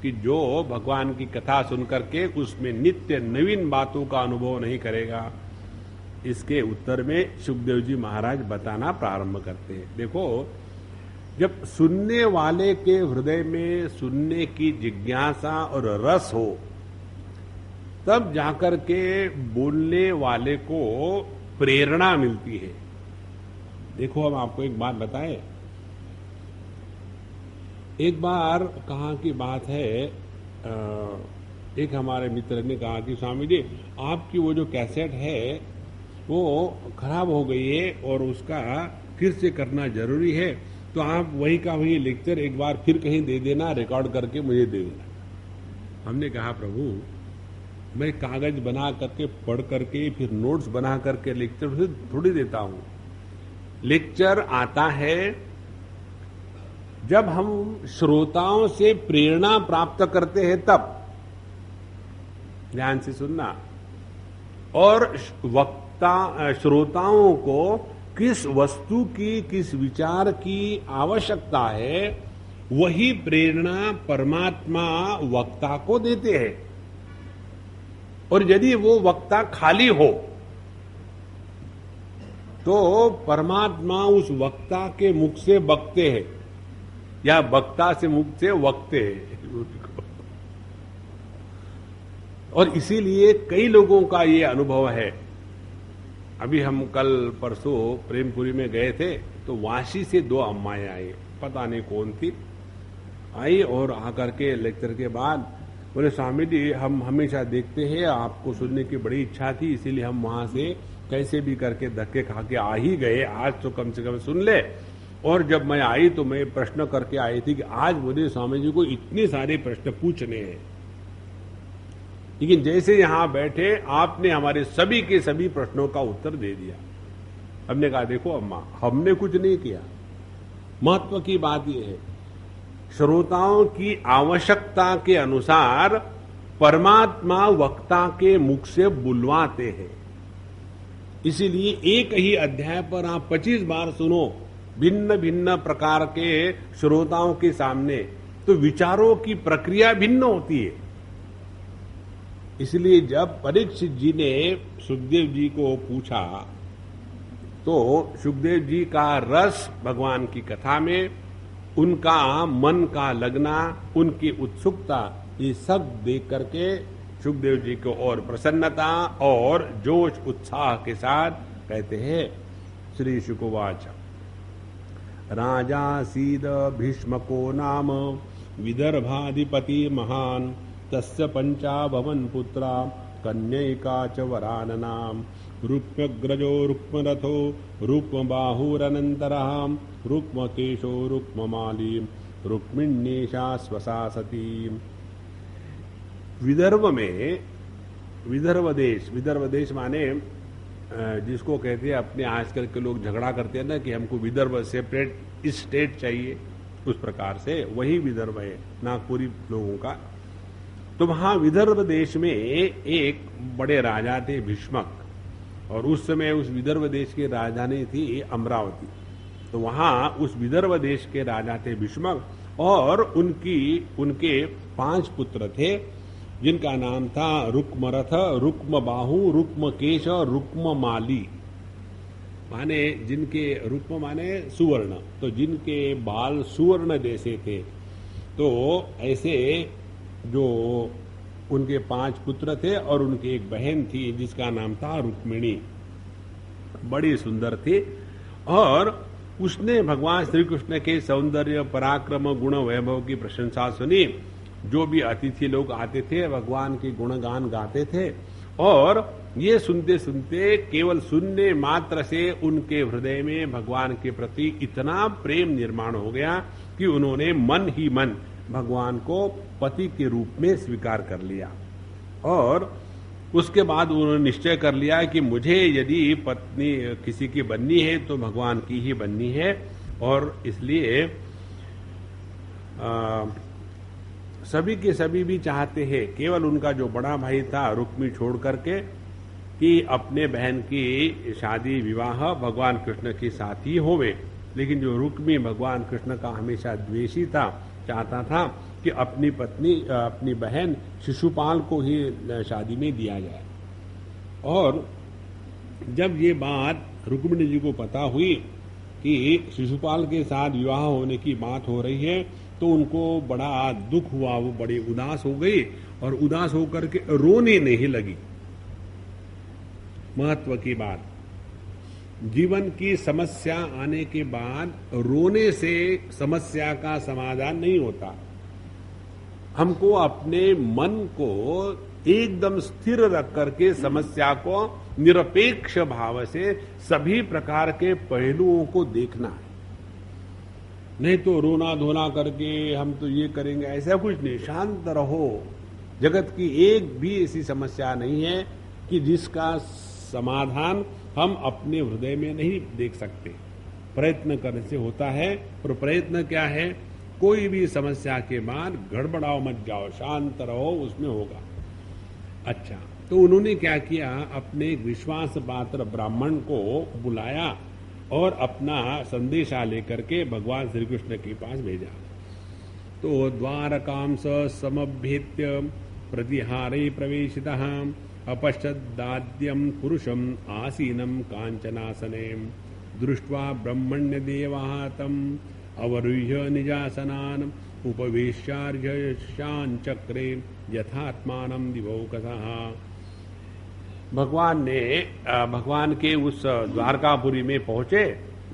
कि जो भगवान की कथा सुनकर के उसमें नित्य नवीन बातों का अनुभव नहीं करेगा। इसके उत्तर में सुखदेव जी महाराज बताना प्रारंभ करते हैं। देखो, जब सुनने वाले के हृदय में सुनने की जिज्ञासा और रस हो तब जाकर के बोलने वाले को प्रेरणा मिलती है। देखो, हम आपको एक बात बताएं। एक बार कहाँ की बात है, एक हमारे मित्र ने कहा कि स्वामी जी, आपकी वो जो कैसेट है वो खराब हो गई है और उसका फिर से करना जरूरी है, तो आप वही का वही लेक्चर एक बार फिर कहीं दे देना, रिकॉर्ड करके मुझे दे देना। हमने कहा, प्रभु, मैं कागज बना करके पढ़ करके फिर नोट्स बना करके लेक्चर थोड़ी देता हूं। लेक्चर आता है जब हम श्रोताओं से प्रेरणा प्राप्त करते हैं, तब। ध्यान से सुनना। और वक्ता श्रोताओं को किस वस्तु की, किस विचार की आवश्यकता है, वही प्रेरणा परमात्मा वक्ता को देते हैं। और यदि वो वक्ता खाली हो तो परमात्मा उस वक्ता के मुख से बकते हैं या वक्ता से मुख से वक्ते हैं। और इसीलिए कई लोगों का ये अनुभव है। अभी हम कल परसों प्रेमपुरी में गए थे, तो वाशी से 2 अम्माएं आई, पता नहीं कौन थी, आई और आकर के लेक्चर के बाद बोले, स्वामी जी, हम हमेशा देखते हैं, आपको सुनने की बड़ी इच्छा थी, इसीलिए हम वहां से कैसे भी करके धक्के खा के आ ही गए, आज तो कम से कम सुन ले। और जब मैं आई तो मैं प्रश्न करके आई थी कि आज मुझे स्वामी जी को इतने सारे प्रश्न पूछने हैं, लेकिन जैसे यहां बैठे आपने हमारे सभी के सभी प्रश्नों का उत्तर दे दिया। हमने कहा, देखो अम्मा, हमने कुछ नहीं किया। महत्व की बात यह है, श्रोताओं की आवश्यकता के अनुसार परमात्मा वक्ता के मुख से बुलवाते हैं। इसीलिए एक ही अध्याय पर आप 25 बार सुनो, भिन्न भिन्न प्रकार के श्रोताओं के सामने, तो विचारों की प्रक्रिया भिन्न होती है। इसलिए जब परीक्षित जी ने सुखदेव जी को पूछा, तो सुखदेव जी का रस भगवान की कथा में, उनका मन का लगना, उनकी उत्सुकता, ये सब देख करके सुखदेव जी को और प्रसन्नता और जोश उत्साह के साथ कहते हैं, श्री शुकोवाच, राजा सीद भीष्मको नाम विदर्भाधिपति महान, तस्य पंचाभवन पुत्रा कन्यैका च वराननाम, रुक्मग्रजो रुक्मरथो रुक्मबाहुरनन्तरः, रुक्मकेशो रुक्ममाली, रुक्मिण्येषा स्वसा सती। विदर्भ में, विदर्भ देश माने जिसको कहते हैं, अपने आजकल के लोग झगड़ा करते हैं ना कि हमको विदर्भ सेपरेट स्टेट चाहिए, उस प्रकार से वही विदर्भ है नागपुरी लोगों का। तो वहां विदर्भ देश में एक बड़े राजा थे भीष्मक, और उस समय उस विदर्भ देश की राजधानी थी अमरावती। तो वहां उस विदर्भ देश के राजा थे भीष्मक, और उनके 5 पुत्र थे, जिनका नाम था रुक्मरथ, रुक्मबाहु, रुक्मकेश और रुक्ममाली। माने जिनके रुक्म माने सुवर्ण, तो जिनके बाल सुवर्ण जैसे थे। तो ऐसे जो उनके 5 पुत्र थे और उनकी एक बहन थी जिसका नाम था रुक्मिणी, बड़ी सुंदर थी। और उसने भगवान श्री कृष्ण के सौंदर्य, पराक्रम, गुण, वैभव की प्रशंसा सुनी। जो भी अतिथि लोग आते थे भगवान के गुणगान गाते थे, और ये सुनते सुनते केवल सुनने मात्र से उनके हृदय में भगवान के प्रति इतना प्रेम निर्माण हो गया कि उन्होंने मन ही मन भगवान को पति के रूप में स्वीकार कर लिया। और उसके बाद उन्होंने निश्चय कर लिया कि मुझे यदि पत्नी किसी की बननी है तो भगवान की ही बननी है। और इसलिए सभी के सभी भी चाहते हैं, केवल उनका जो बड़ा भाई था रुक्मी छोड़ करके, कि अपने बहन की शादी विवाह भगवान कृष्ण के साथ ही होवे। लेकिन जो रुक्मी भगवान कृष्ण का हमेशा द्वेषी था, चाहता था कि अपनी पत्नी, अपनी बहन शिशुपाल को ही शादी में दिया जाए। और जब ये बात रुक्मिणी जी को पता हुई कि शिशुपाल के साथ विवाह होने की बात हो रही है, तो उनको बड़ा दुख हुआ, वो बड़ी उदास हो गई और उदास होकर के रोने नहीं लगी। महत्व की बात, जीवन की समस्या आने के बाद रोने से समस्या का समाधान नहीं होता। हमको अपने मन को एकदम स्थिर रख करके समस्या को निरपेक्ष भाव से सभी प्रकार के पहलुओं को देखना है। नहीं तो रोना धोना करके हम तो ये करेंगे, ऐसा कुछ नहीं। शांत रहो। जगत की एक भी ऐसी समस्या नहीं है कि जिसका समाधान हम अपने हृदय में नहीं देख सकते। प्रयत्न करने से होता है। और प्रयत्न क्या है? कोई भी समस्या के बाद गड़बड़ाओ मत जाओ, शांत रहो, उसमें होगा। अच्छा, तो उन्होंने क्या किया, अपने विश्वास पात्र ब्राह्मण को बुलाया और अपना संदेशा लेकर के भगवान श्री कृष्ण के पास भेजा। तो द्वारकां स समभ्येत्य प्रतिहारे प्रवेशितः अपश्यदाद्यं पुरुषम् आसीनं कांचनासने दृष्ट्वा ब्रह्मण्य देवः तम् अवरुह्य निजासनान् उपवेश्यार्घ्यशान् चक्रे यथात्मानं दिवौकसः। भगवान के उस द्वारकापुरी में पहुंचे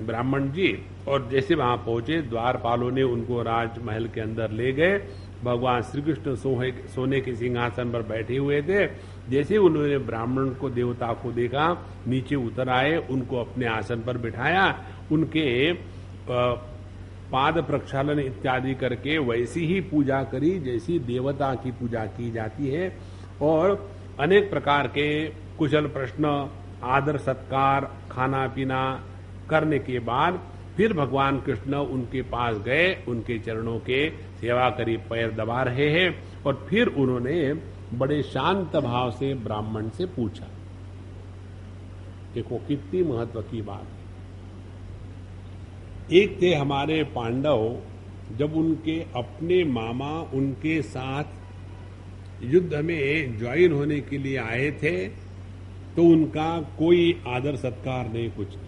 ब्राह्मण जी, और जैसे वहां पहुंचे द्वारपालों ने उनको राजमहल के अंदर ले गए। भगवान श्री कृष्ण सोने के सिंहासन पर बैठे हुए थे। जैसे उन्होंने ब्राह्मण को, देवता को देखा, नीचे उतर आए, उनको अपने आसन पर बिठाया, उनके पाद प्रक्षालन इत्यादि करके वैसी ही पूजा करी जैसी देवता की पूजा की जाती है। और अनेक प्रकार के कुशल प्रश्न, आदर सत्कार, खाना पीना करने के बाद फिर भगवान कृष्ण उनके पास गए, उनके चरणों के सेवा करी, पैर दबा रहे हैं। और फिर उन्होंने बड़े शांत भाव से ब्राह्मण से पूछा। देखो कितनी महत्व की बात। एक थे हमारे पांडव, जब उनके अपने मामा उनके साथ युद्ध में ज्वाइन होने के लिए आए थे, तो उनका कोई आदर सत्कार नहीं, कुछ नहीं।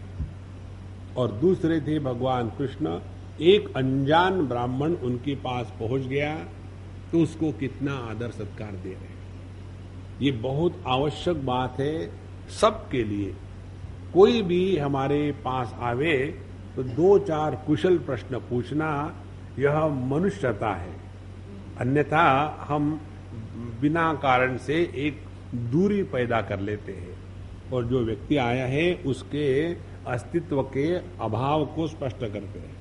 और दूसरे थे भगवान कृष्ण, एक अनजान ब्राह्मण उनके पास पहुंच गया तो उसको कितना आदर सत्कार दे रहे हैं। ये बहुत आवश्यक बात है सबके लिए। कोई भी हमारे पास आवे तो 2-4 कुशल प्रश्न पूछना, यह मनुष्यता है। अन्यथा हम बिना कारण से एक दूरी पैदा कर लेते हैं और जो व्यक्ति आया है उसके अस्तित्व के अभाव को स्पष्ट करते हैं।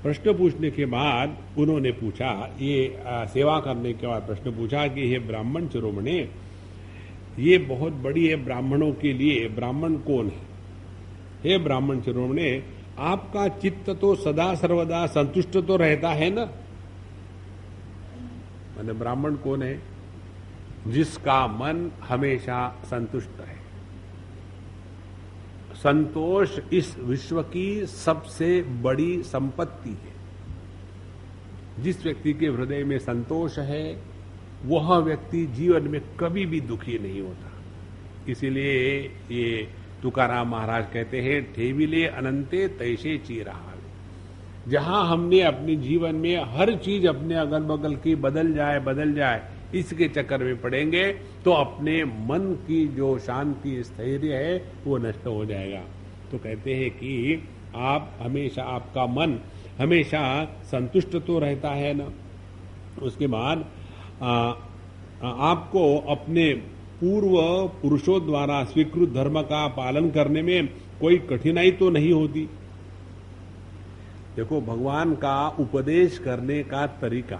प्रश्न पूछने के बाद उन्होंने पूछा, ये सेवा करने के बाद प्रश्न पूछा कि हे ब्राह्मण शिरोमणे, ये बहुत बड़ी है ब्राह्मणों के लिए, ब्राह्मण कौन है? हे ब्राह्मण शिरोमणे, आपका चित्त तो सदा सर्वदा संतुष्ट तो रहता है ना? माने ब्राह्मण कौन है? जिसका मन हमेशा संतुष्ट है। संतोष इस विश्व की सबसे बड़ी संपत्ति है। जिस व्यक्ति के हृदय में संतोष है वह व्यक्ति जीवन में कभी भी दुखी नहीं होता। इसीलिए ये तुकाराम महाराज कहते हैं, ठेविले अनंते तैसे चीरहावे। जहां हमने अपने जीवन में हर चीज अपने अगल बगल की बदल जाए, इसके चक्कर में पड़ेंगे तो अपने मन की जो शांति स्थैर्य है वो नष्ट हो जाएगा। तो कहते हैं कि आप हमेशा, आपका मन हमेशा संतुष्ट तो रहता है ना। उसके बाद आपको अपने पूर्व पुरुषों द्वारा स्वीकृत धर्म का पालन करने में कोई कठिनाई तो नहीं होती। देखो, भगवान का उपदेश करने का तरीका,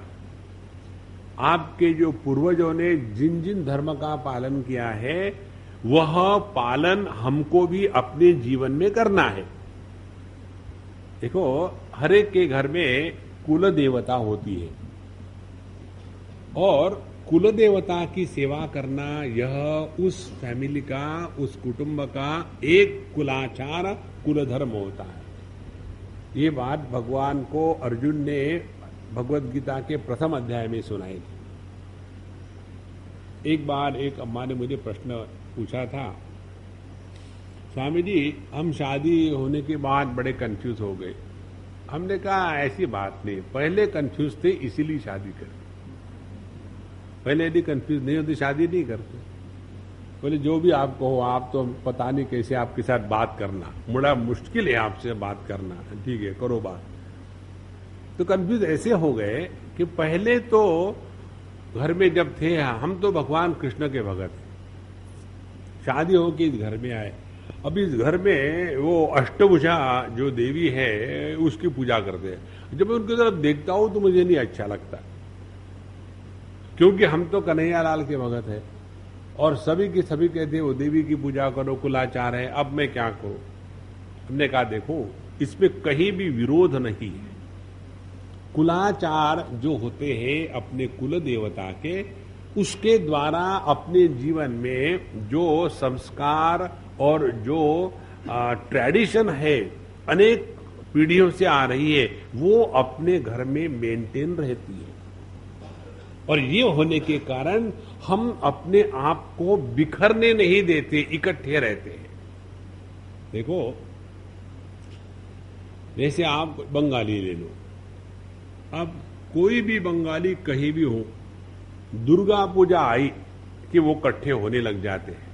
आपके जो पूर्वजों ने जिन जिन धर्म का पालन किया है वह पालन हमको भी अपने जीवन में करना है। देखो, हर एक के घर में कुल देवता होती है और कुल देवता की सेवा करना यह उस फैमिली का, उस कुटुंब का एक कुलाचार, कुल धर्म होता है। ये बात भगवान को अर्जुन ने भगवत गीता के प्रथम अध्याय में सुनाई थी। एक बार एक अम्मा ने मुझे प्रश्न पूछा था, स्वामी जी हम शादी होने के बाद बड़े कंफ्यूज हो गए। हमने कहा ऐसी बात नहीं, पहले कंफ्यूज थे इसीलिए शादी करी। पहले यदि कंफ्यूज नहीं होती शादी नहीं करते। बोले जो भी आप कहो, आप तो पता नहीं कैसे आपके साथ बात करना, बड़ा मुश्किल है आपसे बात करना। ठीक है करो बात। तो कंफ्यूज ऐसे हो गए कि पहले तो घर में जब थे हम तो भगवान कृष्ण के भगत, शादी हो के इस घर में आए। अब इस घर में वो अष्टभुजा जो देवी है उसकी पूजा करते हैं। जब मैं उनकी तरफ देखता हूं तो मुझे नहीं अच्छा लगता, क्योंकि हम तो कन्हैया लाल के भगत है और सभी के सभी कहते हैं वो देवी की पूजा करो, कुलाचार है। अब मैं क्या करूं? हमने कहा देखो इसमें कहीं भी विरोध नहीं है। कुलाचार जो होते हैं अपने कुल देवता के, उसके द्वारा अपने जीवन में जो संस्कार और जो ट्रेडिशन है अनेक पीढ़ियों से आ रही है वो अपने घर में मेंटेन रहती है। और ये होने के कारण हम अपने आप को बिखरने नहीं देते, इकट्ठे रहते हैं। देखो जैसे आप बंगाली ले लो, अब कोई भी बंगाली कहीं भी हो, दुर्गा पूजा आई कि वो इकट्ठे होने लग जाते हैं।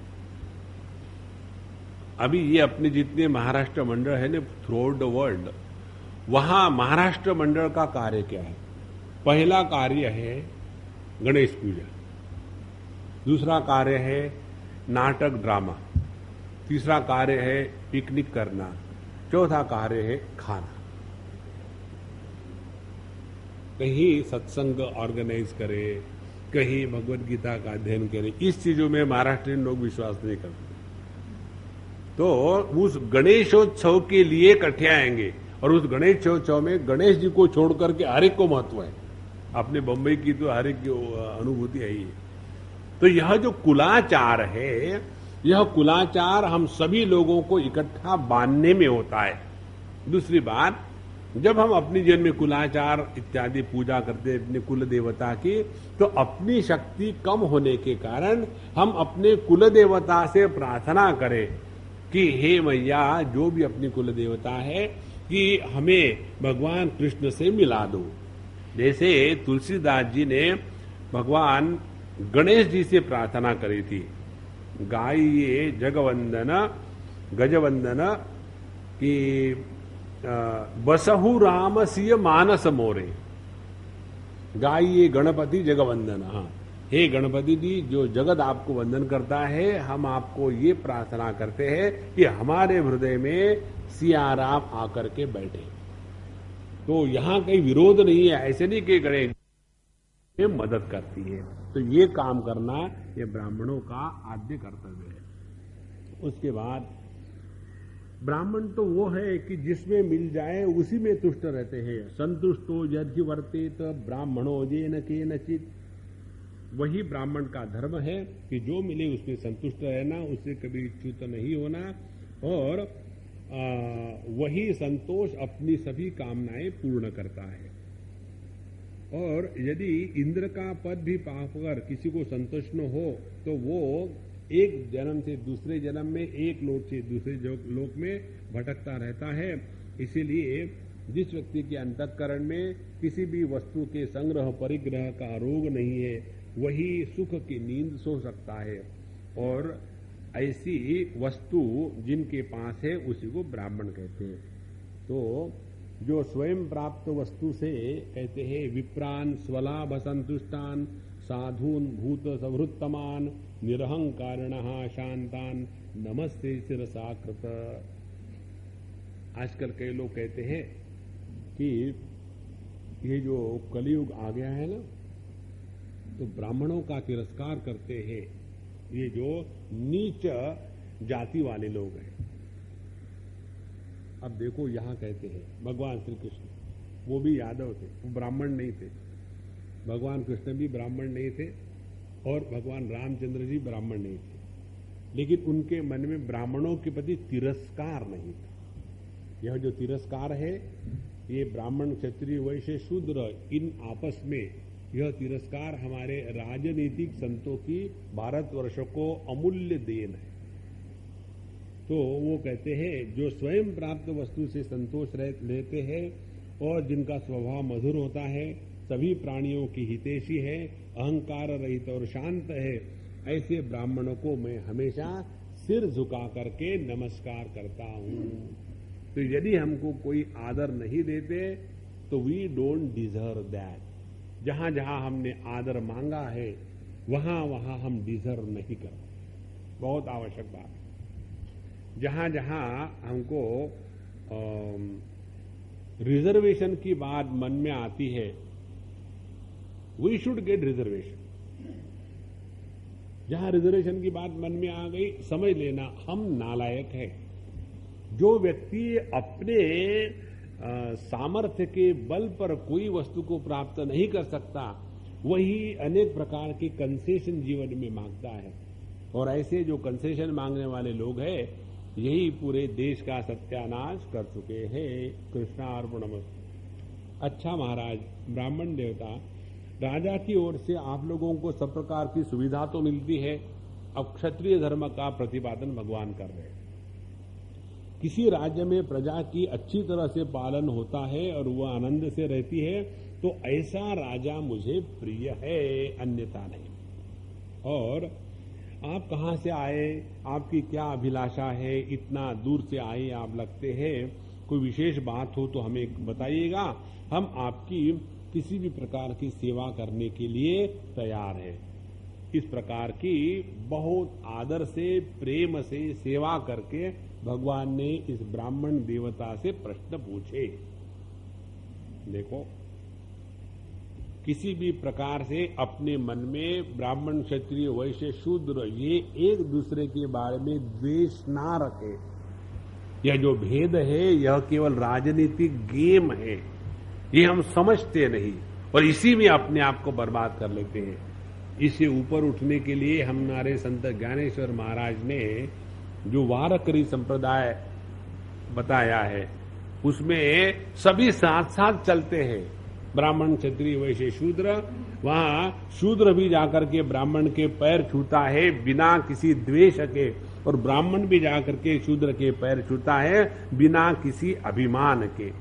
अभी ये अपने जितने महाराष्ट्र मंडल है ना थ्रू आउट द वर्ल्ड, वहां महाराष्ट्र मंडल का कार्य क्या है? पहला कार्य है गणेश पूजा, दूसरा कार्य है नाटक ड्रामा, तीसरा कार्य है पिकनिक करना, चौथा कार्य है खाना। कहीं सत्संग ऑर्गेनाइज करे, कहीं भगवत गीता का अध्ययन करे। इस चीजों में महाराष्ट्रियन लोग विश्वास नहीं करते। तो उस गणेशोत्सव के लिए इकट्ठे आएंगे और उस गणेशोत्सव में गणेश जी को छोड़ करके हर एक को महत्व है। अपने बंबई की तो हर एक की अनुभूति है ही। तो यह जो कुलाचार है, यह कुलाचार हम सभी लोगों को इकट्ठा बांधने में होता है। दूसरी बात, जब हम अपनी जीवन में कुलाचार इत्यादि पूजा करते हैं अपने कुल देवता की, तो अपनी शक्ति कम होने के कारण हम अपने कुल देवता से प्रार्थना करें कि हे मैया जो भी अपनी कुल देवता है कि हमें भगवान कृष्ण से मिला दो। जैसे तुलसीदास जी ने भगवान गणेश जी से प्रार्थना करी थी, गाइए जगवंदन गजवंदन की बसहु राम सिय मानस मोरे, गाइए गणपति जगवंदन। हाँ, हे गणपति जी जो जगत आपको वंदन करता है, हम आपको ये प्रार्थना करते हैं कि हमारे हृदय में सियाराम आकर के बैठे। तो यहां कहीं विरोध नहीं है, ऐसे नहीं कि गणेश में मदद करती है। तो ये काम करना ये ब्राह्मणों का आद्य कर्तव्य है। उसके बाद ब्राह्मण तो वो है कि जिसमें मिल जाए उसी में तुष्ट रहते हैं। संतुष्टो यदि वर्तेत ब्राह्मणो येन केनचित्, वही ब्राह्मण का धर्म है कि जो मिले उसमें संतुष्ट रहना, उससे कभी च्युत नहीं होना, और वही संतोष अपनी सभी कामनाएं पूर्ण करता है। और यदि इंद्र का पद भी पाकर किसी को संतुष्ट न हो तो वो एक जन्म से दूसरे जन्म में, एक लोक से दूसरे लोक में भटकता रहता है। इसीलिए जिस व्यक्ति के अंतःकरण में किसी भी वस्तु के संग्रह परिग्रह का रोग नहीं है, वही सुख की नींद सो सकता है। और ऐसी वस्तु जिनके पास है उसी को ब्राह्मण कहते हैं। तो जो स्वयं प्राप्त वस्तु से कहते हैं विप्रान स्वलाभ संतुष्टान साधून भूत सवृत्तमान निरहंकारिणः शांतान नमस्ते शिरसाकृत। आजकल कई लोग कहते हैं कि ये जो कलयुग आ गया है ना, तो ब्राह्मणों का तिरस्कार करते हैं ये जो नीच जाति वाले लोग हैं। अब देखो यहां कहते हैं भगवान श्री कृष्ण, वो भी यादव थे, वो ब्राह्मण नहीं थे। भगवान कृष्ण भी ब्राह्मण नहीं थे और भगवान रामचंद्र जी ब्राह्मण नहीं थे, लेकिन उनके मन में ब्राह्मणों के प्रति तिरस्कार नहीं था। यह जो तिरस्कार है ये ब्राह्मण क्षत्रिय वैश्य शूद्र इन आपस में, यह तिरस्कार हमारे राजनीतिक संतों की भारतवर्ष को अमूल्य देन है। तो वो कहते हैं जो स्वयं प्राप्त वस्तु से संतोष लेते हैं और जिनका स्वभाव मधुर होता है, सभी प्राणियों की हितैषी है, अहंकार रहित और शांत है, ऐसे ब्राह्मणों को मैं हमेशा सिर झुका करके नमस्कार करता हूं। तो यदि हमको कोई आदर नहीं देते तो वी डोंट डिजर्व दैट। जहां जहां हमने आदर मांगा है वहां वहां हम डिजर्व नहीं करते। बहुत आवश्यक बात है। जहां जहां हमको रिजर्वेशन की बात मन में आती है, वी शुड गेट रिजर्वेशन। जहां रिजर्वेशन की बात मन में आ गई, समझ लेना हम नालायक है। जो व्यक्ति अपने सामर्थ्य के बल पर कोई वस्तु को प्राप्त नहीं कर सकता, वही अनेक प्रकार के कंसेशन जीवन में मांगता है। और ऐसे जो कंसेशन मांगने वाले लोग हैं, यही पूरे देश का सत्यानाश कर चुके हैं। कृष्णार्पणमस्तु। अच्छा महाराज, ब्राह्मण देवता, राजा की ओर से आप लोगों को सब प्रकार की सुविधा तो मिलती है, अब क्षत्रिय धर्म का प्रतिपादन भगवान कर रहे हैं। किसी राज्य में प्रजा की अच्छी तरह से पालन होता है और वह आनंद से रहती है, तो ऐसा राजा मुझे प्रिय है, अन्यथा नहीं। और आप कहां से आए, आपकी क्या अभिलाषा है, इतना दूर से आए आप लगते हैं, कोई विशेष बात हो तो हमें बताइएगा, हम आपकी किसी भी प्रकार की सेवा करने के लिए तैयार हैं। इस प्रकार की बहुत आदर से, प्रेम से सेवा करके भगवान ने इस ब्राह्मण देवता से प्रश्न पूछे। देखो, किसी भी प्रकार से अपने मन में ब्राह्मण, क्षत्रिय, वैश्य, शूद्र, ये एक दूसरे के बारे में द्वेष ना रखे। यह जो भेद है, यह केवल राजनीतिक गेम है, ये हम समझते नहीं और इसी में अपने आप को बर्बाद कर लेते हैं। इससे ऊपर उठने के लिए हमारे संत ज्ञानेश्वर महाराज ने जो वारकरी संप्रदाय बताया है, उसमें सभी साथ साथ चलते हैं। ब्राह्मण, क्षत्रिय, वैश्य, शूद्र। वहां शूद्र भी जाकर के ब्राह्मण के पैर छूता है बिना किसी द्वेष के, और ब्राह्मण भी जाकर के शूद्र के पैर छूता है बिना किसी अभिमान के।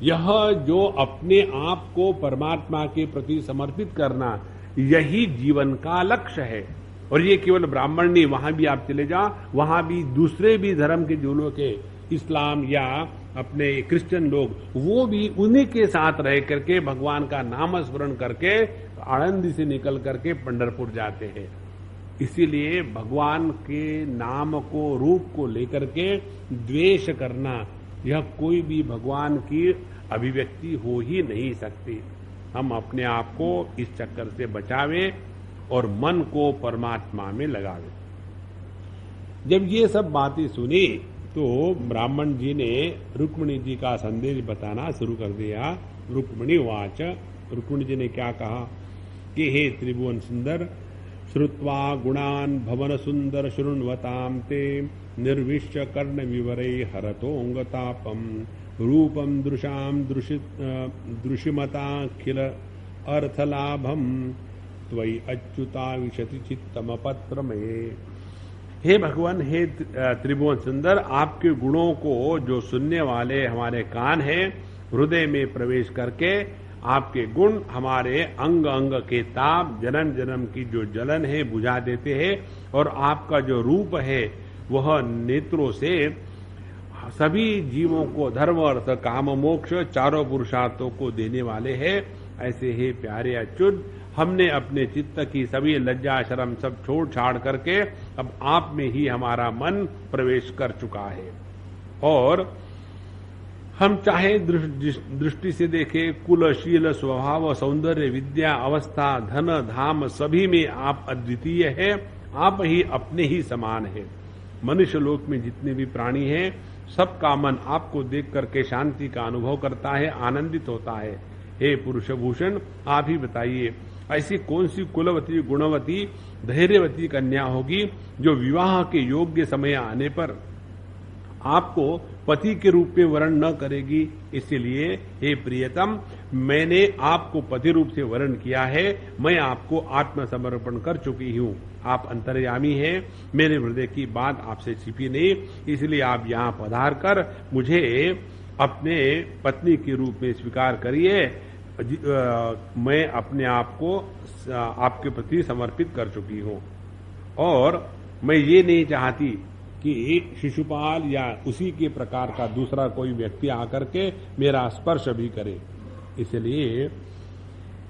यह जो अपने आप को परमात्मा के प्रति समर्पित करना, यही जीवन का लक्ष्य है। और ये केवल ब्राह्मण नहीं, वहां भी आप चले जाओ, वहां भी दूसरे भी धर्म के जो लोग के, इस्लाम या अपने क्रिश्चियन लोग, वो भी उन्हीं के साथ रह करके भगवान का नाम स्मरण करके आनंद से निकल करके पंढरपुर जाते हैं। इसीलिए भगवान के नाम को, रूप को लेकर के द्वेष करना, यह कोई भी भगवान की अभिव्यक्ति हो ही नहीं सकती। हम अपने आप को इस चक्कर से बचावें और मन को परमात्मा में लगावें। जब ये सब बातें सुनी तो ब्राह्मण जी ने रुक्मिणी जी का संदेश बताना शुरू कर दिया। रुक्मिणी वाच, रुक्मिणी जी ने क्या कहा कि हे त्रिभुवन सुंदर, श्रुत्वा गुणान भवन सुंदर शृण्वताम ते निर्विश्य कर्ण विवरे हरतोंगतापम रूपम दृशाम दृशिमताखिल अर्थलाभम त्वयि अच्युता विशति चित्तम पत्र में। हे भगवान, हे त्रिभुवन सुंदर, आपके गुणों को जो सुनने वाले हमारे कान हैं, हृदय में प्रवेश करके आपके गुण हमारे अंग अंग के ताप, जन्म जन्म की जो जलन है बुझा देते हैं, और आपका जो रूप है वह नेत्रों से सभी जीवों को धर्म, अर्थ, काम, मोक्ष चारों पुरुषार्थों को देने वाले हैं। ऐसे हे प्यारे अच्युत, हमने अपने चित्त की सभी लज्जा शर्म सब छोड़ छाड़ करके अब आप में ही हमारा मन प्रवेश कर चुका है। और हम चाहे दृष्टि से देखें, कुल, शील, स्वभाव, सौंदर्य, विद्या, अवस्था, धन, धाम, सभी में आप अद्वितीय है। आप ही अपने ही समान है। मनुष्य लोक में जितने भी प्राणी हैं, सबका मन आपको देख करके शांति का अनुभव करता है, आनंदित होता है। हे पुरुष भूषण, आप ही बताइए, ऐसी कौन सी कुलवती, गुणवती, धैर्यवती कन्या होगी जो विवाह के योग्य समय आने पर आपको पति के रूप में वरण न करेगी। इसलिए हे प्रियतम, मैंने आपको पति रूप से वरण किया है। मैं आपको आत्मसमर्पण कर चुकी हूँ। आप अंतर्यामी हैं, मेरे हृदय की बात आपसे छिपी नहीं, इसलिए आप यहाँ पधार कर मुझे अपने पत्नी के रूप में स्वीकार करिए। मैं अपने आप को आपके प्रति समर्पित कर चुकी हूं और मैं ये नहीं चाहती कि शिशुपाल या उसी के प्रकार का दूसरा कोई व्यक्ति आकर के मेरा स्पर्श भी करे। इसलिए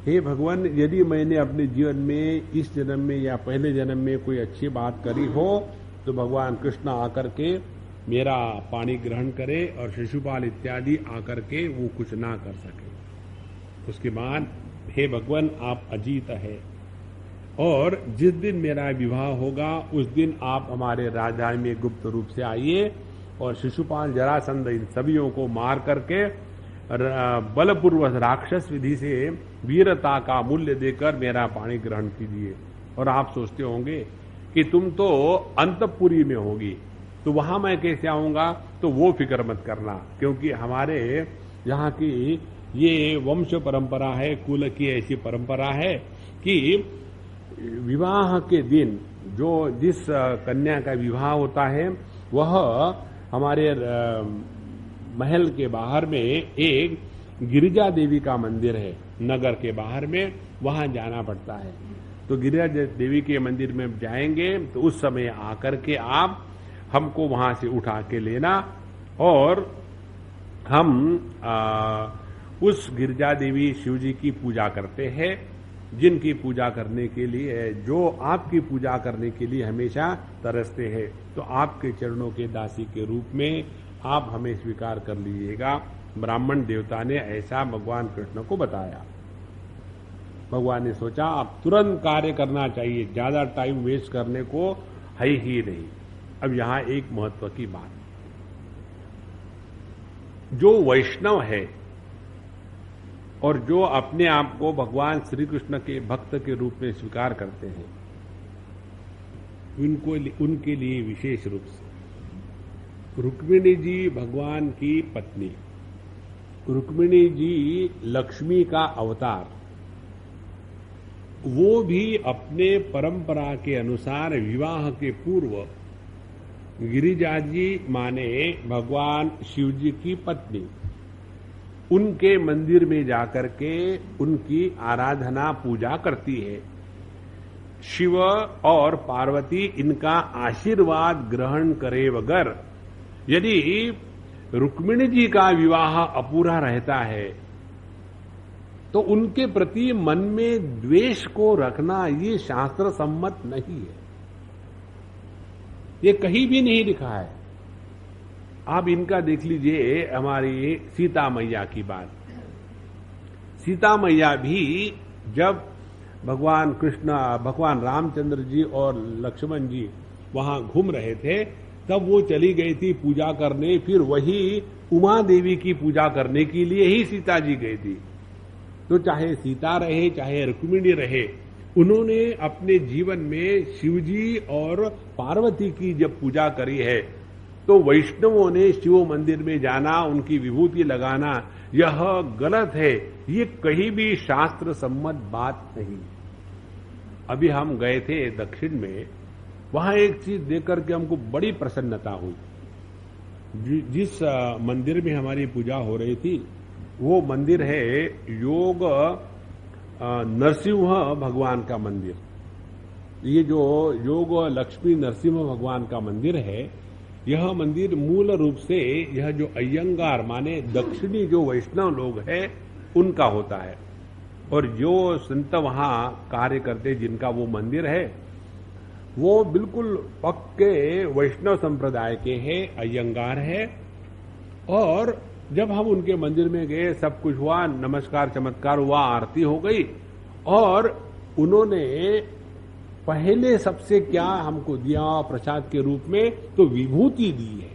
हे भगवान, यदि मैंने अपने जीवन में इस जन्म में या पहले जन्म में कोई अच्छी बात करी हो तो भगवान कृष्ण आकर के मेरा पानी ग्रहण करे और शिशुपाल इत्यादि आकर के वो कुछ ना कर सके। उसके बाद हे भगवान, आप अजीत है और जिस दिन मेरा विवाह होगा उस दिन आप हमारे राजधानी में गुप्त रूप से आइए और शिशुपाल, जरासंध इन सभियों को मार करके बलपूर्वक राक्षस विधि से वीरता का मूल्य देकर मेरा पानी ग्रहण कीजिए। और आप सोचते होंगे कि तुम तो अंतपुरी में होगी तो वहां मैं कैसे आऊंगा, तो वो फिक्र मत करना, क्योंकि हमारे यहाँ की ये वंश परंपरा है, कुल की ऐसी परंपरा है कि विवाह के दिन जो जिस कन्या का विवाह होता है वह हमारे महल के बाहर में एक गिरिजा देवी का मंदिर है, नगर के बाहर में, वहां जाना पड़ता है। तो गिरिजा देवी के मंदिर में जाएंगे तो उस समय आकर के आप हमको वहां से उठा के लेना और हम उस गिरिजा देवी शिव जी की पूजा करते हैं, जिनकी पूजा करने के लिए, जो आपकी पूजा करने के लिए हमेशा तरसते हैं। तो आपके चरणों के दासी के रूप में आप हमें स्वीकार कर लीजिएगा। ब्राह्मण देवता ने ऐसा भगवान कृष्ण को बताया। भगवान ने सोचा अब तुरंत कार्य करना चाहिए, ज्यादा टाइम वेस्ट करने को है ही नहीं। अब यहां एक महत्व की बात, जो वैष्णव है और जो अपने आप को भगवान श्री कृष्ण के भक्त के रूप में स्वीकार करते हैं, उनके लिए विशेष रूप से रुक्मिणी जी भगवान की पत्नी, रुक्मिणी जी लक्ष्मी का अवतार, वो भी अपने परंपरा के अनुसार विवाह के पूर्व गिरिजा जी माने भगवान शिव जी की पत्नी, उनके मंदिर में जाकर के उनकी आराधना पूजा करती है। शिव और पार्वती इनका आशीर्वाद ग्रहण करे बगैर यदि रुक्मिणी जी का विवाह अपूरा रहता है तो उनके प्रति मन में द्वेष को रखना ये शास्त्र सम्मत नहीं है, ये कहीं भी नहीं लिखा है। आप इनका देख लीजिए, हमारी सीता मैया की बात। सीता मैया भी जब भगवान कृष्ण, भगवान रामचंद्र जी और लक्ष्मण जी वहां घूम रहे थे तब वो चली गई थी पूजा करने, फिर वही उमा देवी की पूजा करने के लिए ही सीता जी गई थी। तो चाहे सीता रहे चाहे रुक्मिणी रहे, उन्होंने अपने जीवन में शिवजी और पार्वती की जब पूजा करी है तो वैष्णवों ने शिव मंदिर में जाना, उनकी विभूति लगाना, यह गलत है, ये कहीं भी शास्त्र सम्मत बात नहीं। अभी हम गए थे दक्षिण में, वहां एक चीज देख करके हमको बड़ी प्रसन्नता हुई। जिस मंदिर में हमारी पूजा हो रही थी वो मंदिर है योग नरसिंह भगवान का मंदिर। ये जो योग लक्ष्मी नरसिंह भगवान का मंदिर है, यह मंदिर मूल रूप से यह जो अयंगार माने दक्षिणी जो वैष्णव लोग हैं उनका होता है, और जो संत वहां कार्य करते जिनका वो मंदिर है वो बिल्कुल पक्के वैष्णव संप्रदाय के हैं, अयंगार है। और जब हम उनके मंदिर में गए, सब कुछ हुआ, नमस्कार चमत्कार हुआ, आरती हो गई, और उन्होंने पहले सबसे क्या हमको दिया प्रसाद के रूप में, तो विभूति दी है।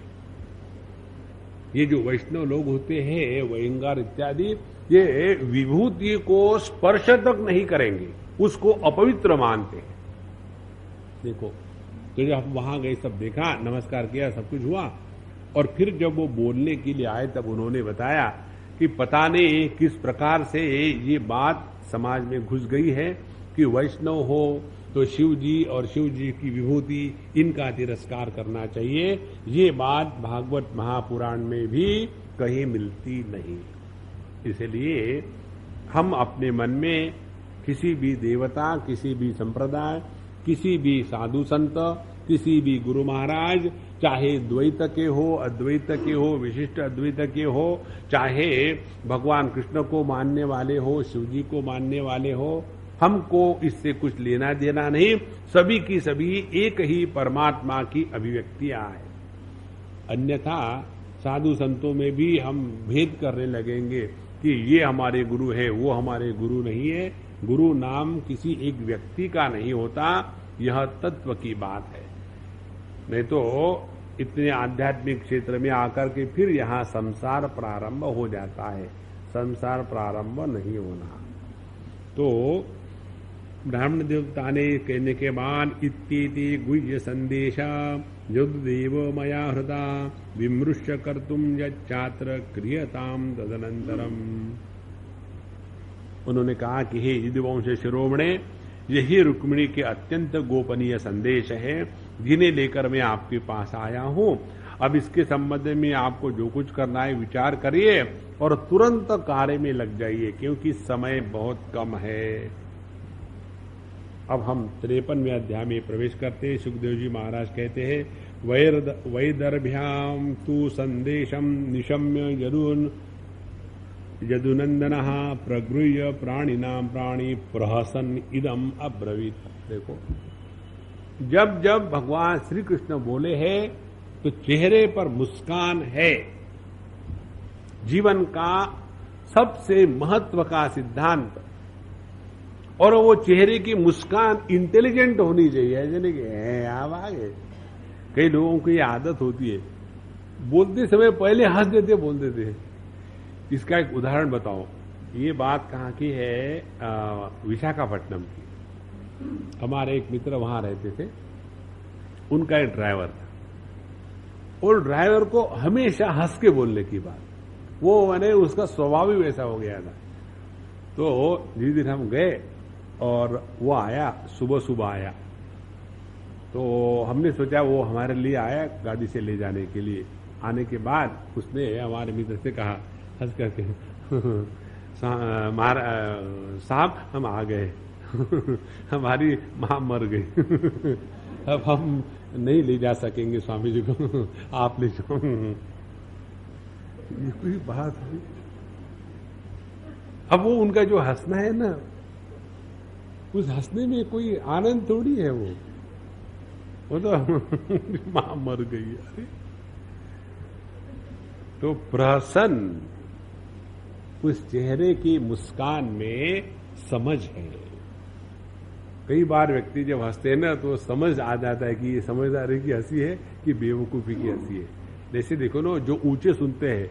ये जो वैष्णव लोग होते हैं, वयंगार इत्यादि, ये विभूति को स्पर्श तक नहीं करेंगे, उसको अपवित्र मानते हैं। देखो, तो जब हम वहां गए, सब देखा, नमस्कार किया, सब कुछ हुआ, और फिर जब वो बोलने के लिए आए तब उन्होंने बताया कि पता नहीं किस प्रकार से ये बात समाज में घुस गई है कि वैष्णव हो तो शिव जी और शिव जी की विभूति, इनका तिरस्कार करना चाहिए। ये बात भागवत महापुराण में भी कहीं मिलती नहीं। इसलिए हम अपने मन में किसी भी देवता, किसी भी संप्रदाय, किसी भी साधु संत, किसी भी गुरु महाराज, चाहे द्वैत के हो, अद्वैत के हो, विशिष्ट अद्वैत के हो, चाहे भगवान कृष्ण को मानने वाले हो, शिव जी को मानने वाले हो, हमको इससे कुछ लेना देना नहीं। सभी की सभी एक ही परमात्मा की अभिव्यक्तियां है। अन्यथा साधु संतों में भी हम भेद करने लगेंगे कि ये हमारे गुरु है, वो हमारे गुरु नहीं है। गुरु नाम किसी एक व्यक्ति का नहीं होता, यह तत्व की बात है। नहीं तो इतने आध्यात्मिक क्षेत्र में आकर के फिर यहाँ संसार प्रारंभ हो जाता है। संसार प्रारंभ नहीं होना। तो ब्राह्मण देवता ने कहने के बाद इत्तीति गुह्य संदेशा यद्देव मया हृदा विमृश्य कर्तुम यच्चात्र क्रियताम तदनंतरम। उन्होंने कहा कि हे यदुवंश शिरोमणे, यही रुक्मिणी के अत्यंत गोपनीय संदेश है जिन्हें लेकर मैं आपके पास आया हूं। अब इसके संबंध में आपको जो कुछ करना है विचार करिए और तुरंत कार्य में लग जाइए, क्योंकि समय बहुत कम है। अब हम 53वें अध्याय में प्रवेश करते हैं। सुखदेव जी महाराज कहते हैं, वैदर्भ्याम तु संदेशम निशम्य यदुनंदनः प्रगृह्य प्राणिनां प्राणी प्रहसन इदम अब्रवीत। देखो, जब जब भगवान श्री कृष्ण बोले हैं तो चेहरे पर मुस्कान है। जीवन का सबसे महत्व का सिद्धांत, और वो चेहरे की मुस्कान इंटेलिजेंट होनी चाहिए। ऐसे नहीं कि आप आगे। कई लोगों की आदत होती है, बोलते समय पहले हंस देते बोल देते हैं। इसका एक उदाहरण बताओ। ये बात कहाँ की है? विशाखापट्टनम की। हमारे एक मित्र वहां रहते थे, उनका एक ड्राइवर था, और ड्राइवर को हमेशा हंस के बोलने की बात, वो मैंने उसका स्वभाव ही वैसा हो गया था। तो जिस दिन हम गए और वो आया, सुबह सुबह आया, तो हमने सोचा वो हमारे लिए आया गाड़ी से ले जाने के लिए। आने के बाद उसने हमारे मित्र से कहा हंस करके, साहब हम आ गए, हमारी मां मर गई, अब हम नहीं ले जा सकेंगे स्वामी जी को, आप ले जाओ। ये कोई बात है? अब वो उनका जो हंसना है ना, उस हंसने में कोई आनंद थोड़ी है। वो तो मां मर गई। अरे तो प्रसन्न, उस चेहरे की मुस्कान में समझ है। कई बार व्यक्ति जब हंसते हैं ना तो समझ आ जाता है कि ये समझदारी की हंसी है कि बेवकूफी की हंसी है। जैसे देखो ना, जो ऊंचे सुनते हैं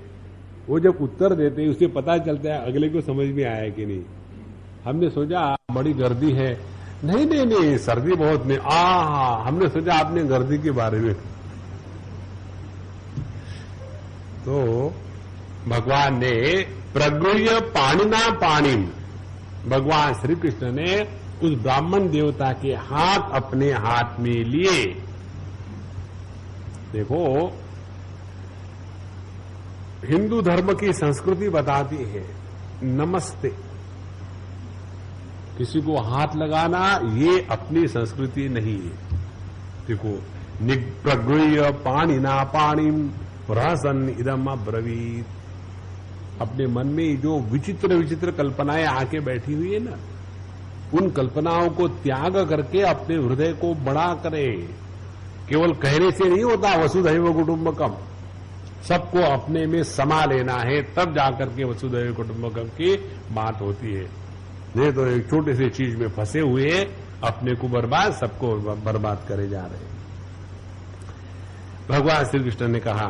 वो जब उत्तर देते हैं उसे पता चलता है अगले को समझ में आया कि नहीं। हमने सोचा बड़ी गर्दी है, नहीं नहीं नहीं सर्दी बहुत नहीं, हमने सोचा आपने गर्दी के बारे में। तो भगवान ने प्रगृह्य पाणिना पाणिम, भगवान श्री कृष्ण ने उस ब्राह्मण देवता के हाथ अपने हाथ में लिए। देखो, हिंदू धर्म की संस्कृति बताती है नमस्ते, किसी को हाथ लगाना ये अपनी संस्कृति नहीं है। देखो, प्रगृह्य पाणिना पाणिम प्रहसन इदम अब्रवीत। अपने मन में जो विचित्र विचित्र कल्पनाएं आके बैठी हुई है ना, उन कल्पनाओं को त्याग करके अपने हृदय को बड़ा करे। केवल कहने से नहीं होता वसुधैव कुटुंबकम, सबको अपने में समा लेना है, तब जाकर के वसुधैव कुटुंबकम की बात होती है। नहीं तो एक छोटे से चीज में फंसे हुए अपने को बर्बाद, सबको बर्बाद करे जा रहे। भगवान श्री कृष्ण ने कहा,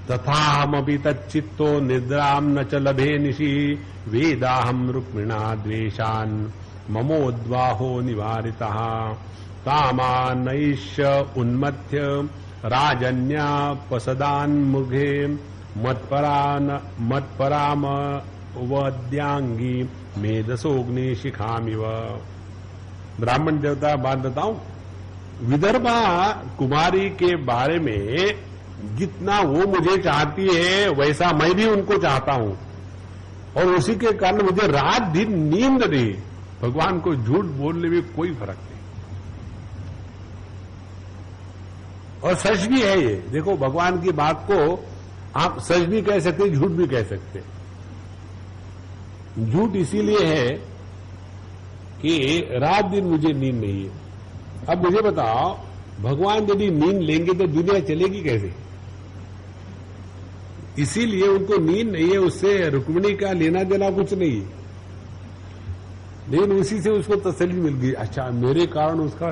तथा हमअपि तच्चित्तो निद्राम न च लभे निशि वेदाहम रुक्मिणा द्वेषान् ममोद्वाहो निवारितः तामानैश्य उन्मथ्य राजन्या पसदान्मुखे मत्पराम वद्यांगी मेधसोग्नि शिखामिव। ब्राह्मण देवता बात बताऊं, विदर्भा कुमारी के बारे में जितना वो मुझे चाहती है वैसा मैं भी उनको चाहता हूं, और उसी के कारण मुझे रात दिन नींद नहीं। भगवान को झूठ बोलने में कोई फर्क नहीं, और सच भी है ये। देखो, भगवान की बात को आप सच भी कह सकते, झूठ भी कह सकते। झूठ इसीलिए है कि रात दिन मुझे नींद नहीं है। अब मुझे बताओ, भगवान यदि नींद लेंगे तो दुनिया चलेगी कैसे? इसीलिए उनको नींद नहीं है, उससे रुक्मिणी का लेना देना कुछ नहीं है, लेकिन उसी से उसको तसल्ली मिल गई। अच्छा, मेरे कारण उसका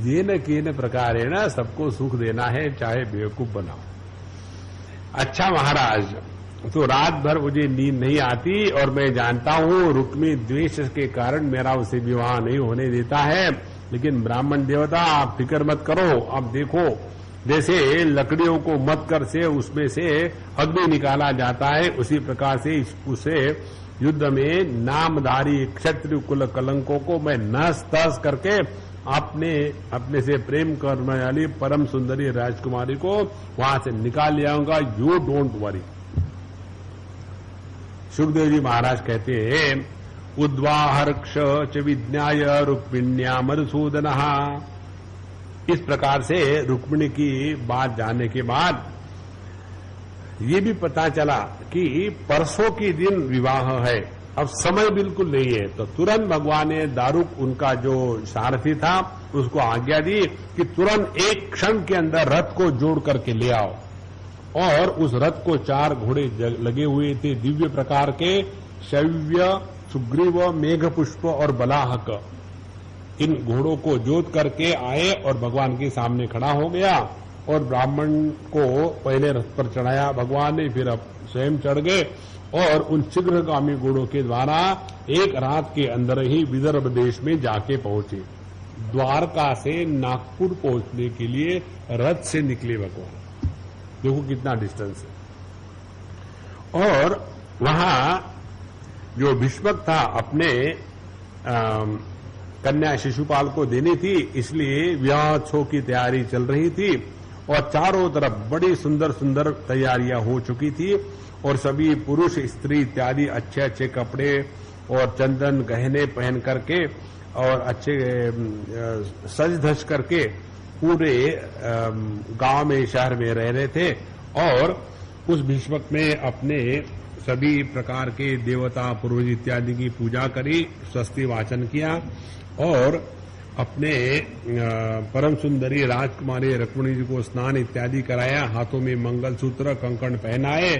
ये न कि न प्रकार है ना, सबको सुख देना है, चाहे बेवकूफ बनाओ। अच्छा महाराज, तो रात भर मुझे नींद नहीं आती, और मैं जानता हूं रुक्मी द्वेष के कारण मेरा उसे विवाह नहीं होने देता है। लेकिन ब्राह्मण देवता, आप फिक्र मत करो। अब देखो, जैसे लकड़ियों को मत कर से उसमें से अग्नि निकाला जाता है, उसी प्रकार से उसे युद्ध में नामधारी क्षत्रिय कुल कलंकों को मैं नस तस करके अपने से प्रेम करने वाली परम सुंदरी राजकुमारी को वहां से निकाल ले आऊंगा। You don't worry. Sukhdev ji Maharaj कहते हैं, उद्वाहर्ष च विज्ञाय रुक्मिण्या मधुसूदन। इस प्रकार से रुक्मिणी की बात जानने के बाद ये भी पता चला कि परसों के दिन विवाह है, अब समय बिल्कुल नहीं है। तो तुरंत भगवान ने दारुक, उनका जो सारथी था, उसको आज्ञा दी कि तुरंत एक क्षण के अंदर रथ को जोड़ करके ले आओ। और उस रथ को 4 घोड़े लगे हुए थे, दिव्य प्रकार के, शैव्य, सुग्रीव, मेघपुष्प और बलाहक। इन घोड़ों को जोत करके आए और भगवान के सामने खड़ा हो गया, और ब्राह्मण को पहले रथ पर चढ़ाया भगवान ने, फिर अब स्वयं चढ़ गए, और उन शीघ्रगामी घोड़ों के द्वारा एक रात के अंदर ही विदर्भ देश में जाके पहुंचे। द्वारका से नागपुर पहुंचने के लिए रथ से निकले भगवान। देखो कितना डिस्टेंस है। और वहां जो भीष्मक था, अपने कन्या शिशुपाल को देनी थी, इसलिए विवाहोत्सव की तैयारी चल रही थी, और चारों तरफ बड़ी सुंदर सुंदर तैयारियां हो चुकी थी, और सभी पुरुष स्त्री इत्यादि अच्छे अच्छे कपड़े और चंदन गहने पहन करके और अच्छे सज धज करके पूरे गांव में, शहर में रह रहे थे। और उस भीष्मक ने अपने सभी प्रकार के देवता पुरोहित इत्यादि की पूजा करी, स्वस्ति वाचन किया, और अपने परम सुंदरी राजकुमारी रुक्मिणी जी को स्नान इत्यादि कराया, हाथों में मंगलसूत्र कंकण पहनाए,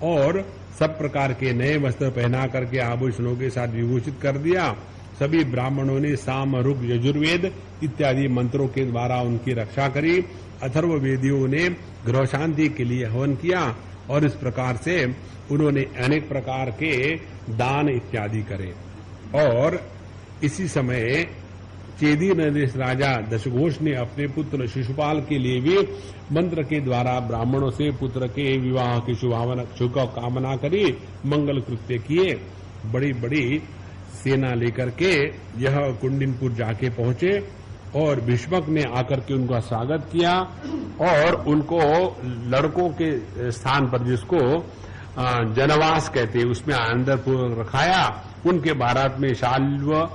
और सब प्रकार के नए वस्त्र पहना करके आभूषणों के साथ विभूषित कर दिया। सभी ब्राह्मणों ने साम, ऋग, यजुर्वेद इत्यादि मंत्रों के द्वारा उनकी रक्षा करी। अथर्व वेदियों ने गृह शांति के लिए हवन किया, और इस प्रकार से उन्होंने अनेक प्रकार के दान इत्यादि करे। और इसी समय चेदी नरेश राजा दशघोष ने अपने पुत्र शिशुपाल के लिए भी मंत्र के द्वारा ब्राह्मणों से पुत्र के विवाह की शुभ कामना करी, मंगल कृत्य किए। बड़ी बड़ी सेना लेकर के यह कुंडिनपुर जाके पहुंचे, और भीष्मक ने आकर के उनका स्वागत किया, और उनको लड़कों के स्थान पर, जिसको जनवास कहते, उसमें अंदर रखाया। उनके भारत में शाल्व,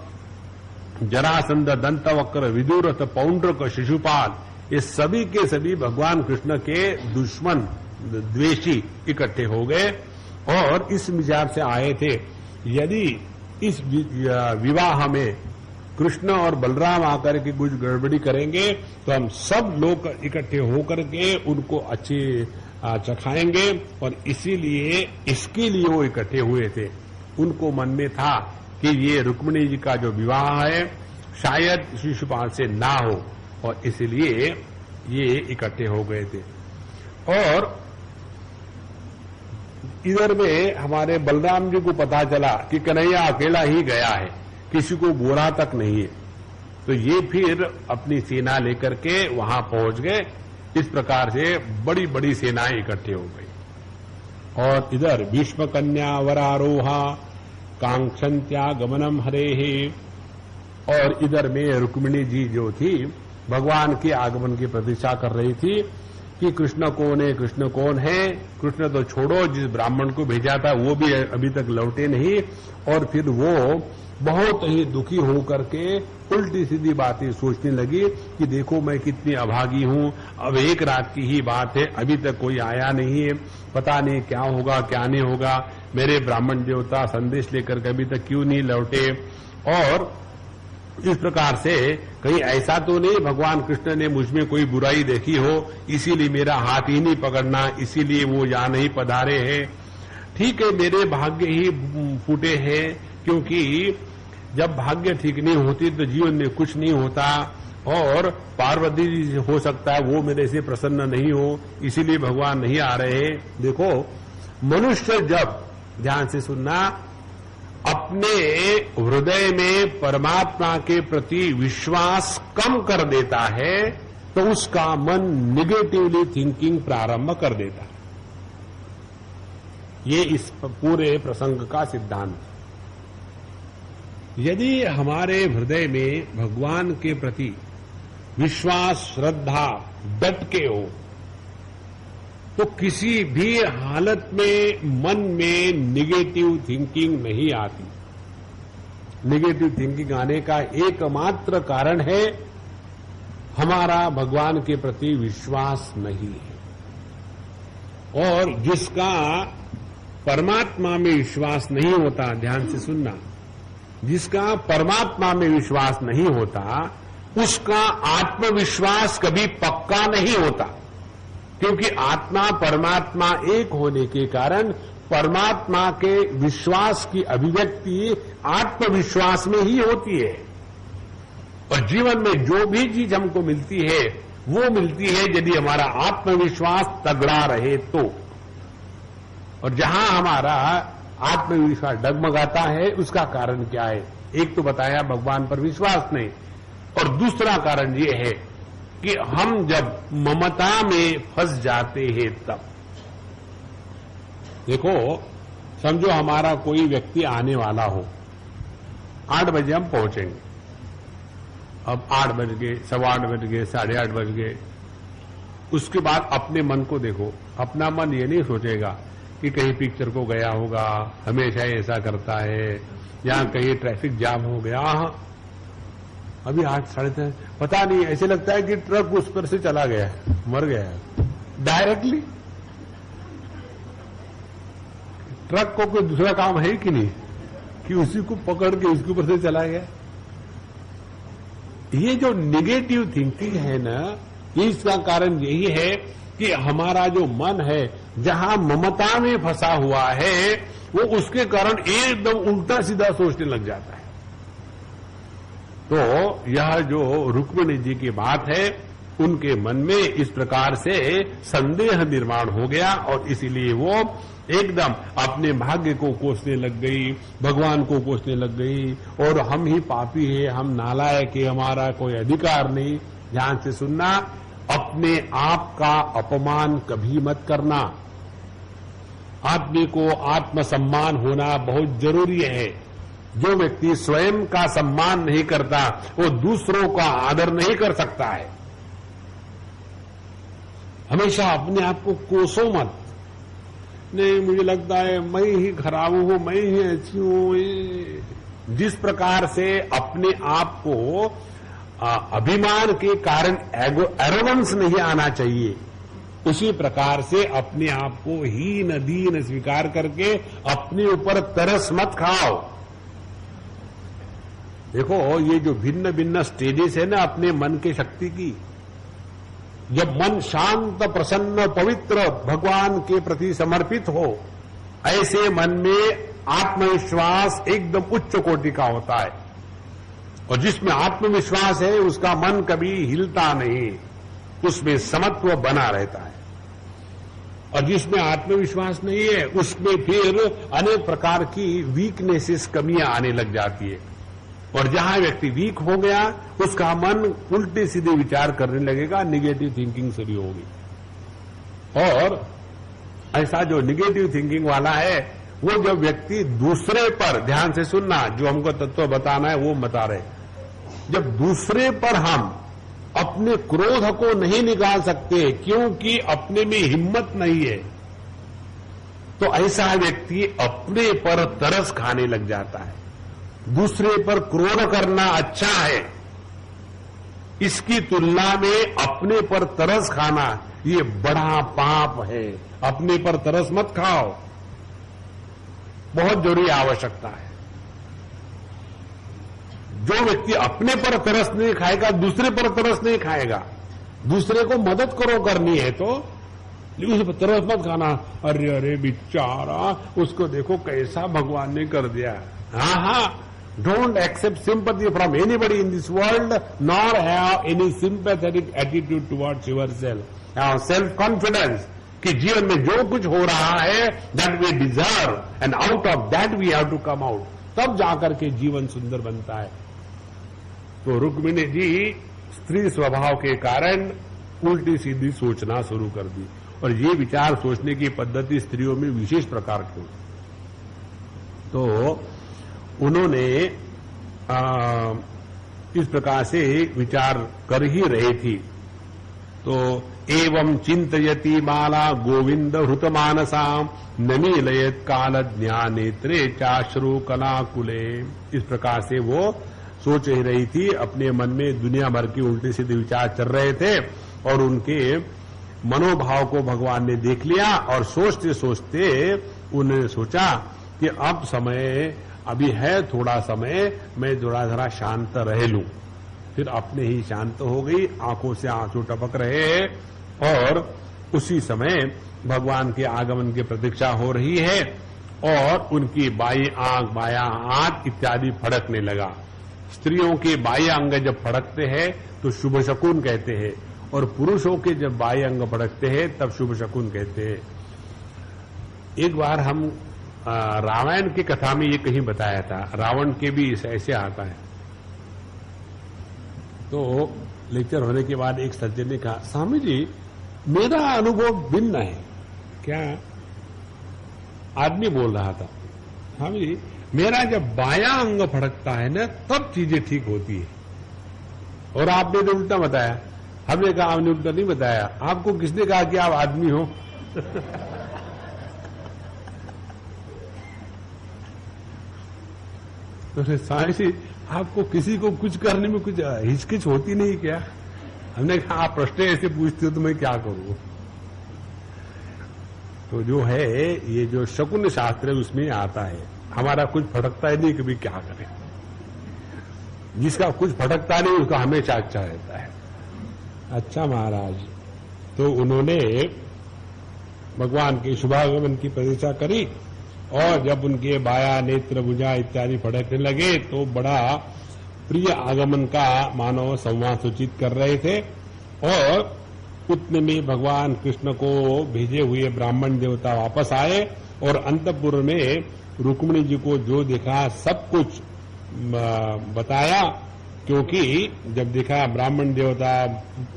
जरासंध, दंतवक्र, विदुरथ, पौंड्रक, शिशुपाल, ये सभी के सभी भगवान कृष्ण के दुश्मन, द्वेषी इकट्ठे हो गए, और इस विचार से आए थे, यदि इस विवाह में कृष्ण और बलराम आकर के कुछ गड़बड़ी करेंगे तो हम सब लोग इकट्ठे होकर के उनको अच्छे चखाएंगे। और इसीलिए इसके लिए वो इकट्ठे हुए थे। उनको मन में था कि ये रुक्मिणी जी का जो विवाह है शायद शिशुपाल से ना हो, और इसलिए ये इकट्ठे हो गए थे। और इधर में हमारे बलराम जी को पता चला कि कन्हैया अकेला ही गया है, किसी को बोला तक नहीं है, तो ये फिर अपनी सेना लेकर के वहां पहुंच गए। इस प्रकार से बड़ी बड़ी सेनाएं इकट्ठे हो गई। और इधर भीष्म कन्या वरारोहा कांक्षन्त्या गमनम हरे, और इधर में रुक्मिणी जी जो थी भगवान के आगमन की प्रतीक्षा कर रही थी कि कृष्ण कौन है, कृष्ण कौन है। कृष्ण तो छोड़ो, जिस ब्राह्मण को भेजा था वो भी अभी तक लौटे नहीं, और फिर वो बहुत ही दुखी होकर के उल्टी सीधी बातें सोचने लगी कि देखो मैं कितनी अभागी हूं, अब एक रात की ही बात है, अभी तक कोई आया नहीं है, पता नहीं क्या होगा क्या नहीं होगा, मेरे ब्राह्मण देवता संदेश लेकर के अभी तक क्यों नहीं लौटे। और इस प्रकार से कहीं ऐसा तो नहीं भगवान कृष्ण ने मुझमें कोई बुराई देखी हो, इसीलिए मेरा हाथ ही नहीं पकड़ना, इसीलिए वो यहाँ नहीं पधारे हैं। ठीक है, मेरे भाग्य ही फूटे हैं, क्योंकि जब भाग्य ठीक नहीं होती तो जीवन में कुछ नहीं होता, और पार्वती जी हो सकता है वो मेरे से प्रसन्न नहीं हो, इसीलिए भगवान नहीं आ रहे। देखो, मनुष्य जब, ध्यान से सुनना, अपने हृदय में परमात्मा के प्रति विश्वास कम कर देता है तो उसका मन निगेटिवली थिंकिंग प्रारंभ कर देता है। ये इस पूरे प्रसंग का सिद्धांत। यदि हमारे हृदय में भगवान के प्रति विश्वास, श्रद्धा डट के हो, तो किसी भी हालत में मन में निगेटिव थिंकिंग नहीं आती। निगेटिव थिंकिंग आने का एकमात्र कारण है हमारा भगवान के प्रति विश्वास नहीं है। और जिसका परमात्मा में विश्वास नहीं होता, ध्यान से सुनना, जिसका परमात्मा में विश्वास नहीं होता उसका आत्मविश्वास कभी पक्का नहीं होता, क्योंकि आत्मा परमात्मा एक होने के कारण परमात्मा के विश्वास की अभिव्यक्ति आत्मविश्वास में ही होती है। और जीवन में जो भी चीज हमको मिलती है वो मिलती है यदि हमारा आत्मविश्वास तगड़ा रहे तो। और जहां हमारा आत्मविश्वास डगमगाता है उसका कारण क्या है? एक तो बताया भगवान पर विश्वास नहीं, और दूसरा कारण ये है कि हम जब ममता में फंस जाते हैं तब। देखो, समझो हमारा कोई व्यक्ति आने वाला हो, 8 बजे हम पहुंचेंगे। अब 8 बज गए, 8:15 बज गए, 8:30 बज गए। उसके बाद अपने मन को देखो, अपना मन ये नहीं सोचेगा कि कहीं पिक्चर को गया होगा, हमेशा ऐसा करता है, या कहीं ट्रैफिक जाम हो गया, अभी 8, 8:30 पता नहीं, ऐसे लगता है कि ट्रक उस पर से चला गया, मर गया डायरेक्टली। ट्रक को कोई दूसरा काम है कि नहीं कि उसी को पकड़ के उसके ऊपर से चला गया। ये जो निगेटिव थिंकिंग है ना, इसका कारण यही है कि हमारा जो मन है जहां ममता में फंसा हुआ है वो उसके कारण एकदम उल्टा सीधा सोचने लग जाता है। तो यह जो रुक्मिणी जी की बात है, उनके मन में इस प्रकार से संदेह निर्माण हो गया और इसीलिए वो एकदम अपने भाग्य को कोसने लग गई, भगवान को कोसने लग गई, और हम ही पापी है, हम नालायक है, हमारा कोई अधिकार नहीं। ध्यान से सुनना, अपने आप का अपमान कभी मत करना। आदमी को आत्मसम्मान होना बहुत जरूरी है। जो व्यक्ति स्वयं का सम्मान नहीं करता वो दूसरों का आदर नहीं कर सकता है। हमेशा अपने आप को कोसो मत। नहीं, मुझे लगता है मैं ही खराब हूं, मैं ही अच्छी हूं। जिस प्रकार से अपने आप को अभिमान के कारण एरोगेंस नहीं आना चाहिए, उसी प्रकार से अपने आप को हीन दीन स्वीकार करके अपने ऊपर तरस मत खाओ। देखो, ये जो भिन्न भिन्न स्टेजेस है ना अपने मन के शक्ति की, जब मन शांत, प्रसन्न, पवित्र, भगवान के प्रति समर्पित हो, ऐसे मन में आत्मविश्वास एकदम उच्च कोटि का होता है। और जिसमें आत्मविश्वास है उसका मन कभी हिलता नहीं, उसमें समत्व बना रहता है। और जिसमें आत्मविश्वास नहीं है उसमें फिर अनेक प्रकार की वीकनेसेस, कमियां आने लग जाती है। और जहां व्यक्ति वीक हो गया उसका मन उल्टे सीधे विचार करने लगेगा, निगेटिव थिंकिंग शुरू होगी। और ऐसा जो निगेटिव थिंकिंग वाला है वो जब व्यक्ति दूसरे पर, ध्यान से सुनना, जो हमको तत्व बताना है वो बता रहे, जब दूसरे पर हम अपने क्रोध को नहीं निकाल सकते क्योंकि अपने में हिम्मत नहीं है, तो ऐसा व्यक्ति अपने पर तरस खाने लग जाता है। दूसरे पर क्रोध करना अच्छा है, इसकी तुलना में अपने पर तरस खाना ये बड़ा पाप है। अपने पर तरस मत खाओ, बहुत जरूरी आवश्यकता है। जो व्यक्ति अपने पर तरस नहीं खाएगा, दूसरे पर तरस नहीं खाएगा। दूसरे को मदद करो करनी है तो उस पर तरस मत खाना, अरे अरे बेचारा उसको देखो कैसा भगवान ने कर दिया। हाँ, don't accept sympathy from anybody in this world, nor have any sympathetic attitude towards yourself. Have self confidence कि जीवन में जो कुछ हो रहा है that we deserve and out of that we have to come out, तब जाकर के जीवन सुंदर बनता है। तो रुक्मिणी जी स्त्री स्वभाव के कारण उल्टी सीधी सोचना शुरू कर दी, और ये विचार सोचने की पद्धति स्त्रियों में विशेष प्रकार की। तो उन्होंने इस प्रकार से विचार कर ही रही थी। तो एवं चिंतयति माला गोविंद हृतमानसाम नमीलयत काल ज्ञानेत्रे चाश्रु कलाकुले। इस प्रकार से वो सोच ही रही थी, अपने मन में दुनिया भर की उल्टी सीधे विचार चल रहे थे, और उनके मनोभाव को भगवान ने देख लिया, और सोचते सोचते उन्होंने सोचा कि अब समय अभी है, थोड़ा समय मैं थोड़ा जरा शांत रह लूं। फिर अपने ही शांत हो गई, आंखों से आंसू टपक रहे हैं, और उसी समय भगवान के आगमन की प्रतीक्षा हो रही है, और उनकी बाई आंख, बाया हाथ इत्यादि फड़कने लगा। स्त्रियों के बाह्य अंग जब फड़कते हैं तो शुभ शकुन कहते हैं, और पुरुषों के जब बाह्य अंग फड़कते हैं तब शुभ शकुन कहते हैं। एक बार हम रामायण की कथा में ये कहीं बताया था, रावण के भी ऐसे आता है। तो लेक्चर होने के बाद एक सज्जन ने कहा, स्वामी जी मेरा अनुभव भिन्न है। क्या? आदमी बोल रहा था, स्वामी जी मेरा जब बायां अंग फड़कता है ना तब चीजें ठीक होती है, और आपने तो उल्टा बताया। हमने कहा आपने उल्टा नहीं बताया, आपको किसने कहा कि आप आदमी हो? तो साईं जी आपको किसी को कुछ करने में कुछ हिचकिच होती नहीं क्या? हमने कहा आप प्रश्न ऐसे पूछते हो तो मैं क्या करूं। तो जो है ये जो शकुन शास्त्र है उसमें आता है, हमारा कुछ फटकता ही नहीं, कभी क्या करें। जिसका कुछ फटकता नहीं उसका हमेशा अच्छा रहता है। अच्छा महाराज, तो उन्होंने भगवान के शुभागमन की प्रतीक्षा करी, और जब उनके बाया नेत्र भुजा इत्यादि फड़कने लगे तो बड़ा प्रिय आगमन का मानव संवाद सूचित कर रहे थे। और उतने में भगवान कृष्ण को भेजे हुए ब्राह्मण देवता वापस आए, और अंतपुर में रुक्मिणी जी को जो देखा सब कुछ बताया, क्योंकि जब देखा ब्राह्मण देवता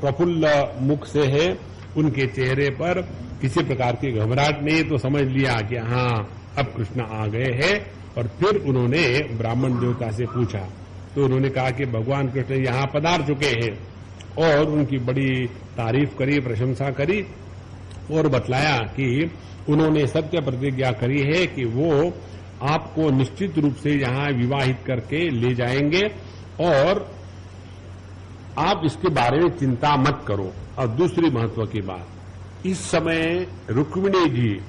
प्रफुल्ल मुख से है, उनके चेहरे पर किसी प्रकार की घबराहट नहीं, तो समझ लिया कि हाँ अब कृष्ण आ गए हैं। और फिर उन्होंने ब्राह्मण देवता से पूछा, तो उन्होंने कहा कि भगवान कृष्ण यहाँ पधार चुके हैं, और उनकी बड़ी तारीफ करी, प्रशंसा करी, और बतलाया कि उन्होंने सत्य प्रतिज्ञा करी है कि वो आपको निश्चित रूप से यहाँ विवाहित करके ले जाएंगे, और आप इसके बारे में चिंता मत करो। और दूसरी महत्व की बात, इस समय रुक्मिणी जी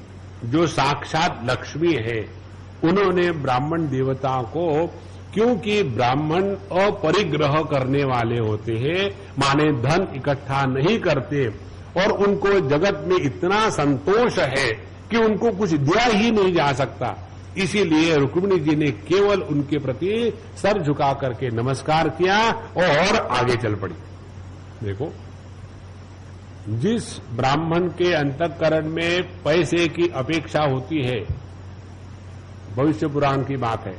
जो साक्षात लक्ष्मी है, उन्होंने ब्राह्मण देवता को, क्योंकि ब्राह्मण अपरिग्रह करने वाले होते हैं, माने धन इकट्ठा नहीं करते, और उनको जगत में इतना संतोष है कि उनको कुछ दिया ही नहीं जा सकता, इसीलिए रुक्मिणी जी ने केवल उनके प्रति सर झुका करके नमस्कार किया और आगे चल पड़ी। देखो, जिस ब्राह्मण के अंतःकरण में पैसे की अपेक्षा होती है, भविष्य पुराण की बात है,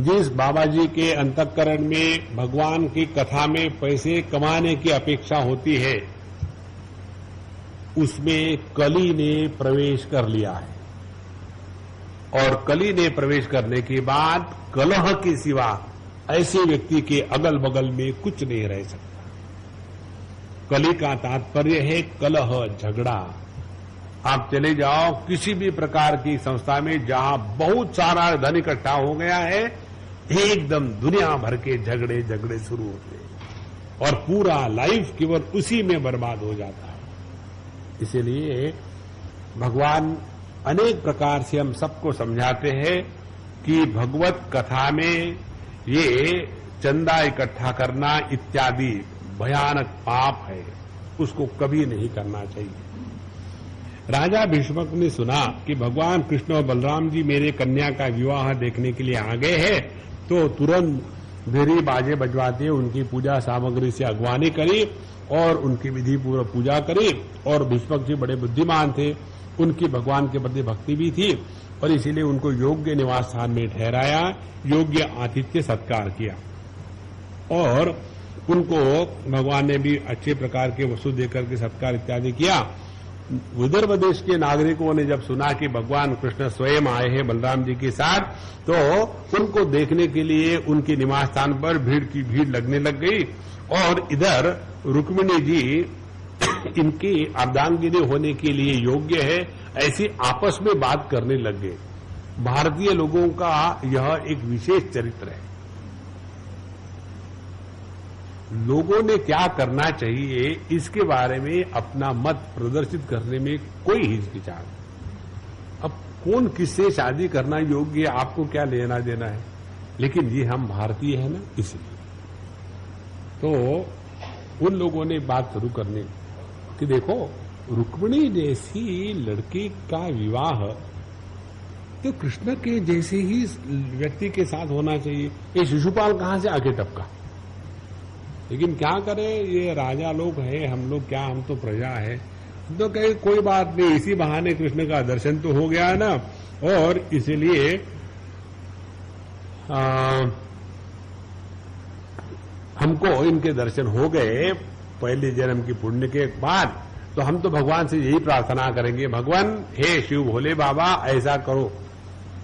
जिस बाबा जी के अंतःकरण में भगवान की कथा में पैसे कमाने की अपेक्षा होती है, उसमें कली ने प्रवेश कर लिया है। और कली ने प्रवेश करने के बाद कलह के सिवा ऐसे व्यक्ति के अगल बगल में कुछ नहीं रह सकता। कली का तात्पर्य है कलह, झगड़ा। आप चले जाओ किसी भी प्रकार की संस्था में जहां बहुत सारा धन इकट्ठा हो गया है, एकदम दुनिया भर के झगड़े शुरू होते हैं और पूरा लाइफ केवल उसी में बर्बाद हो जाता है। इसलिए भगवान अनेक प्रकार से हम सबको समझाते हैं कि भगवत कथा में ये चंदा इकट्ठा करना इत्यादि भयानक पाप है, उसको कभी नहीं करना चाहिए। राजा भीष्मक ने सुना कि भगवान कृष्ण और बलराम जी मेरे कन्या का विवाह देखने के लिए आ गए हैं, तो तुरंत भेरी बाजे बजवाते उनकी पूजा सामग्री से अगवानी करी और उनकी विधि पूर्वक पूजा करी। और भीष्मक जी बड़े बुद्धिमान थे, उनकी भगवान के प्रति भक्ति भी थी और इसीलिए उनको योग्य निवास स्थान में ठहराया, योग्य आतिथ्य सत्कार किया और उनको भगवान ने भी अच्छे प्रकार के वस्तु देकर के सत्कार इत्यादि किया। विदर्भ देश के नागरिकों ने जब सुना कि भगवान कृष्ण स्वयं आए हैं बलराम जी के साथ, तो उनको देखने के लिए उनके निवास स्थान पर भीड़ की भीड़ लगने लग गई और इधर रुक्मिणी जी इनकी अर्धांगिनी होने के लिए योग्य है ऐसी आपस में बात करने लग गए। भारतीय लोगों का यह एक विशेष चरित्र है। लोगों ने क्या करना चाहिए इसके बारे में अपना मत प्रदर्शित करने में कोई हिचकिचाहट नहीं। अब कौन किससे शादी करना योग्य है, आपको क्या लेना देना है, लेकिन ये हम भारतीय हैं ना, इसलिए तो उन लोगों ने बात शुरू करने कि देखो रुक्मिणी जैसी लड़की का विवाह तो कृष्ण के जैसे ही व्यक्ति के साथ होना चाहिए। ये शिशुपाल कहां से आगे टपका, लेकिन क्या करें, ये राजा लोग हैं, हम लोग क्या, हम तो प्रजा है। तो कहे कोई बात नहीं, इसी बहाने कृष्ण का दर्शन तो हो गया है ना, और इसलिए हमको इनके दर्शन हो गए पहले जन्म की पुण्य के बाद, तो हम तो भगवान से यही प्रार्थना करेंगे, भगवान हे शिव भोले बाबा ऐसा करो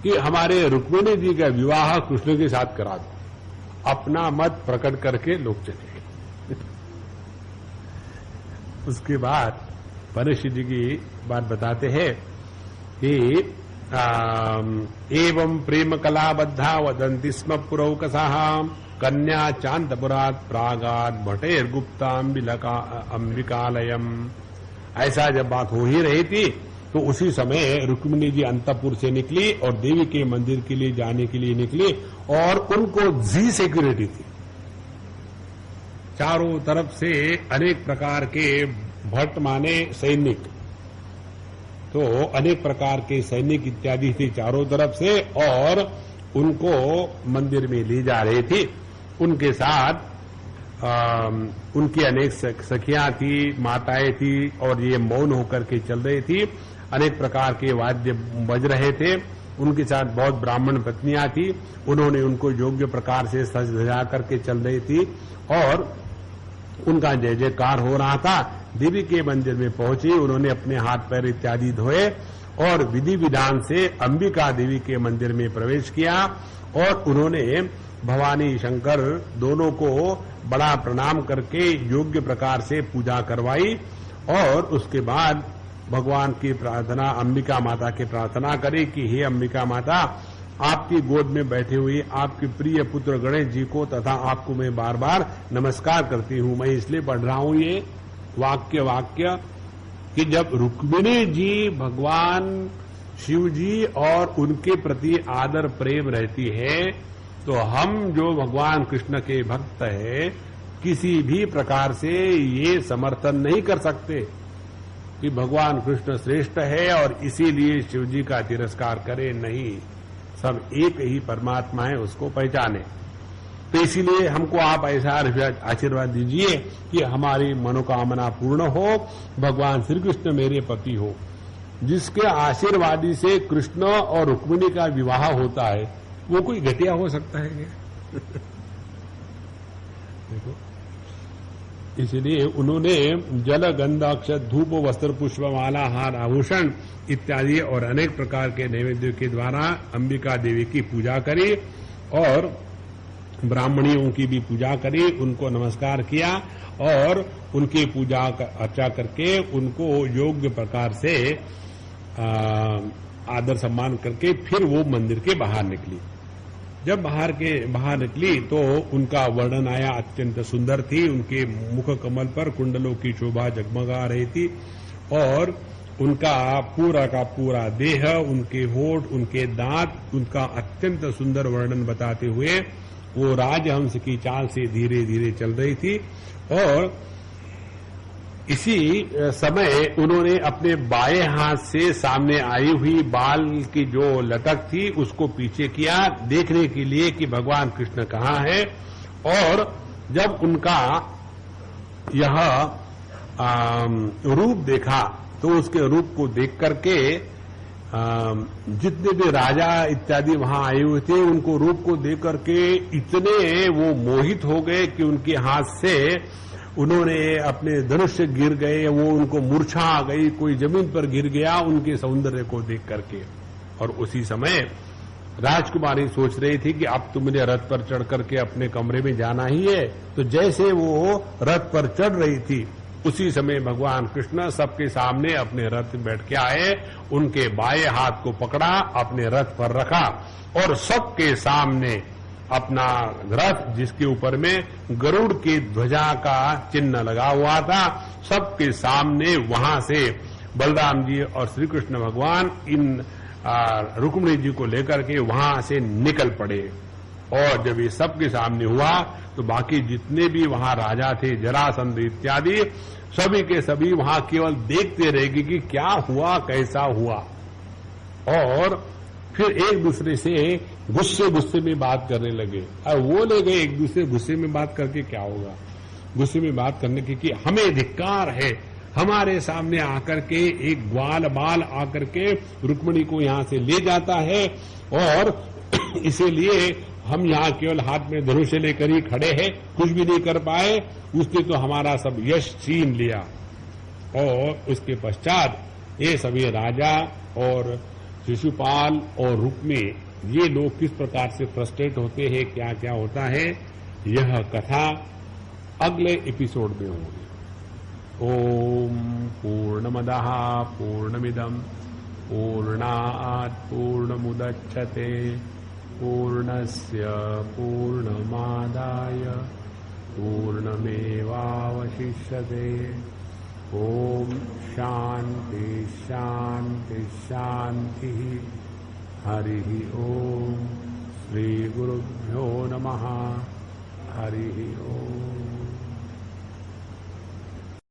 कि हमारे रुक्मिणी जी का विवाह कृष्ण के साथ करा दो। अपना मत प्रकट करके लोग चले। उसके बाद परीक्षित जी की बात बताते हैं कि एवं प्रेम कला बद्धा वदंती स्म पुरौकसाः कन्या चांदपुरात प्रागात भटेर गुप्ता अंबिकालयम। ऐसा जब बात हो ही रही थी तो उसी समय रुक्मिणी जी अंतपुर से निकली और देवी के मंदिर के लिए जाने के लिए निकली और उनको जी सिक्योरिटी थी। चारों तरफ से अनेक प्रकार के भट्ट माने सैनिक, तो अनेक प्रकार के सैनिक इत्यादि थी चारों तरफ से और उनको मंदिर में ले जा रहे थे। उनके साथ उनकी अनेक सखियां थी, माताएं थी और ये मौन होकर के चल रही थी। अनेक प्रकार के वाद्य बज रहे थे। उनके साथ बहुत ब्राह्मण पत्नियां थी, उन्होंने उनको योग्य प्रकार से सज धजा करके चल रही थी और उनका जय जयकार हो रहा था। देवी के मंदिर में पहुंची, उन्होंने अपने हाथ पैर इत्यादि धोए और विधि विधान से अंबिका देवी के मंदिर में प्रवेश किया और उन्होंने भवानी शंकर दोनों को बड़ा प्रणाम करके योग्य प्रकार से पूजा करवाई और उसके बाद भगवान की प्रार्थना, अंबिका माता की प्रार्थना करी कि हे अंबिका माता, आपकी गोद में बैठे हुए आपके प्रिय पुत्र गणेश जी को तथा आपको मैं बार बार नमस्कार करती हूं। मैं इसलिए पढ़ रहा हूं ये वाक्य कि जब रुक्मिणी जी भगवान शिव जी और उनके प्रति आदर प्रेम रहती है तो हम जो भगवान कृष्ण के भक्त हैं किसी भी प्रकार से ये समर्थन नहीं कर सकते कि भगवान कृष्ण श्रेष्ठ है और इसीलिए शिव जी का तिरस्कार करें। नहीं, सब एक ही परमात्मा है, उसको पहचाने। तो इसीलिए हमको आप ऐसा आशीर्वाद दीजिए कि हमारी मनोकामना पूर्ण हो, भगवान श्री कृष्ण मेरे पति हो। जिसके आशीर्वादी से कृष्ण और रुक्मिणी का विवाह होता है वो कोई घटिया हो सकता है क्या? देखो, इसलिए उन्होंने जल गंध अक्षत धूप वस्त्र पुष्पमाला हार आभूषण इत्यादि और अनेक प्रकार के नैवेद्य के द्वारा अंबिका देवी की पूजा करी और ब्राह्मणियों की भी पूजा करी, उनको नमस्कार किया और उनकी पूजा अर्चा करके उनको योग्य प्रकार से आदर सम्मान करके फिर वो मंदिर के बाहर निकली। जब बाहर निकली तो उनका वर्णन आया, अत्यंत सुंदर थी। उनके मुख कमल पर कुंडलों की शोभा जगमगा रही थी और उनका पूरा का पूरा देह, उनके होठ, उनके दांत, उनका अत्यंत सुंदर वर्णन बताते हुए वो राजहंस की चाल से धीरे धीरे चल रही थी। और इसी समय उन्होंने अपने बाएं हाथ से सामने आई हुई बाल की जो लटक थी उसको पीछे किया, देखने के लिए कि भगवान कृष्ण कहाँ है। और जब उनका यह रूप देखा तो उसके रूप को देख करके जितने भी राजा इत्यादि वहां आए हुए थे उनको रूप को देख करके इतने वो मोहित हो गए कि उनके हाथ से उन्होंने अपने धनुष से गिर गए, वो उनको मूर्छा आ गई, कोई जमीन पर गिर गया उनके सौंदर्य को देख करके। और उसी समय राजकुमारी सोच रही थी कि अब तो मुझे रथ पर चढ़ करके अपने कमरे में जाना ही है। तो जैसे वो रथ पर चढ़ रही थी उसी समय भगवान कृष्ण सबके सामने अपने रथ में बैठ के आए, उनके बाएं हाथ को पकड़ा, अपने रथ पर रखा और सबके सामने अपना रथ, जिसके ऊपर में गरुड़ की ध्वजा का चिन्ह लगा हुआ था, सबके सामने वहां से बलराम जी और श्री कृष्ण भगवान इन रुक्मिणी जी को लेकर के वहां से निकल पड़े। और जब ये सबके सामने हुआ तो बाकी जितने भी वहां राजा थे, जरासंध इत्यादि, सभी के सभी वहां केवल देखते रहेंगे कि क्या हुआ, कैसा हुआ। और फिर एक दूसरे से गुस्से में बात करने लगे। और वो ले गए एक दूसरे, गुस्से में बात करके क्या होगा, गुस्से में बात करने की कि हमें धिक्कार है, हमारे सामने आकर के एक ग्वाल बाल आकर के रुक्मिणी को यहां से ले जाता है और इसीलिए हम यहां केवल हाथ में धनुष लेकर ही खड़े हैं, कुछ भी नहीं कर पाए। उसने तो हमारा सब यश छीन लिया। और उसके पश्चात ये सभी राजा और शिशुपाल और रुक्मिणी ये लोग किस प्रकार से फ्रस्ट्रेट होते हैं, क्या क्या होता है, यह कथा अगले एपिसोड में होगी। ओम पूर्णमदः पूर्णमिदं पूर्णात् पूर्णमुदच्यते पूर्णस्य पूर्णमादाय पूर्णमेवावशिष्यते। ओम शांति शांति शांति। हरि ओम। श्री गुरुभ्यो नमः। हरि ओम।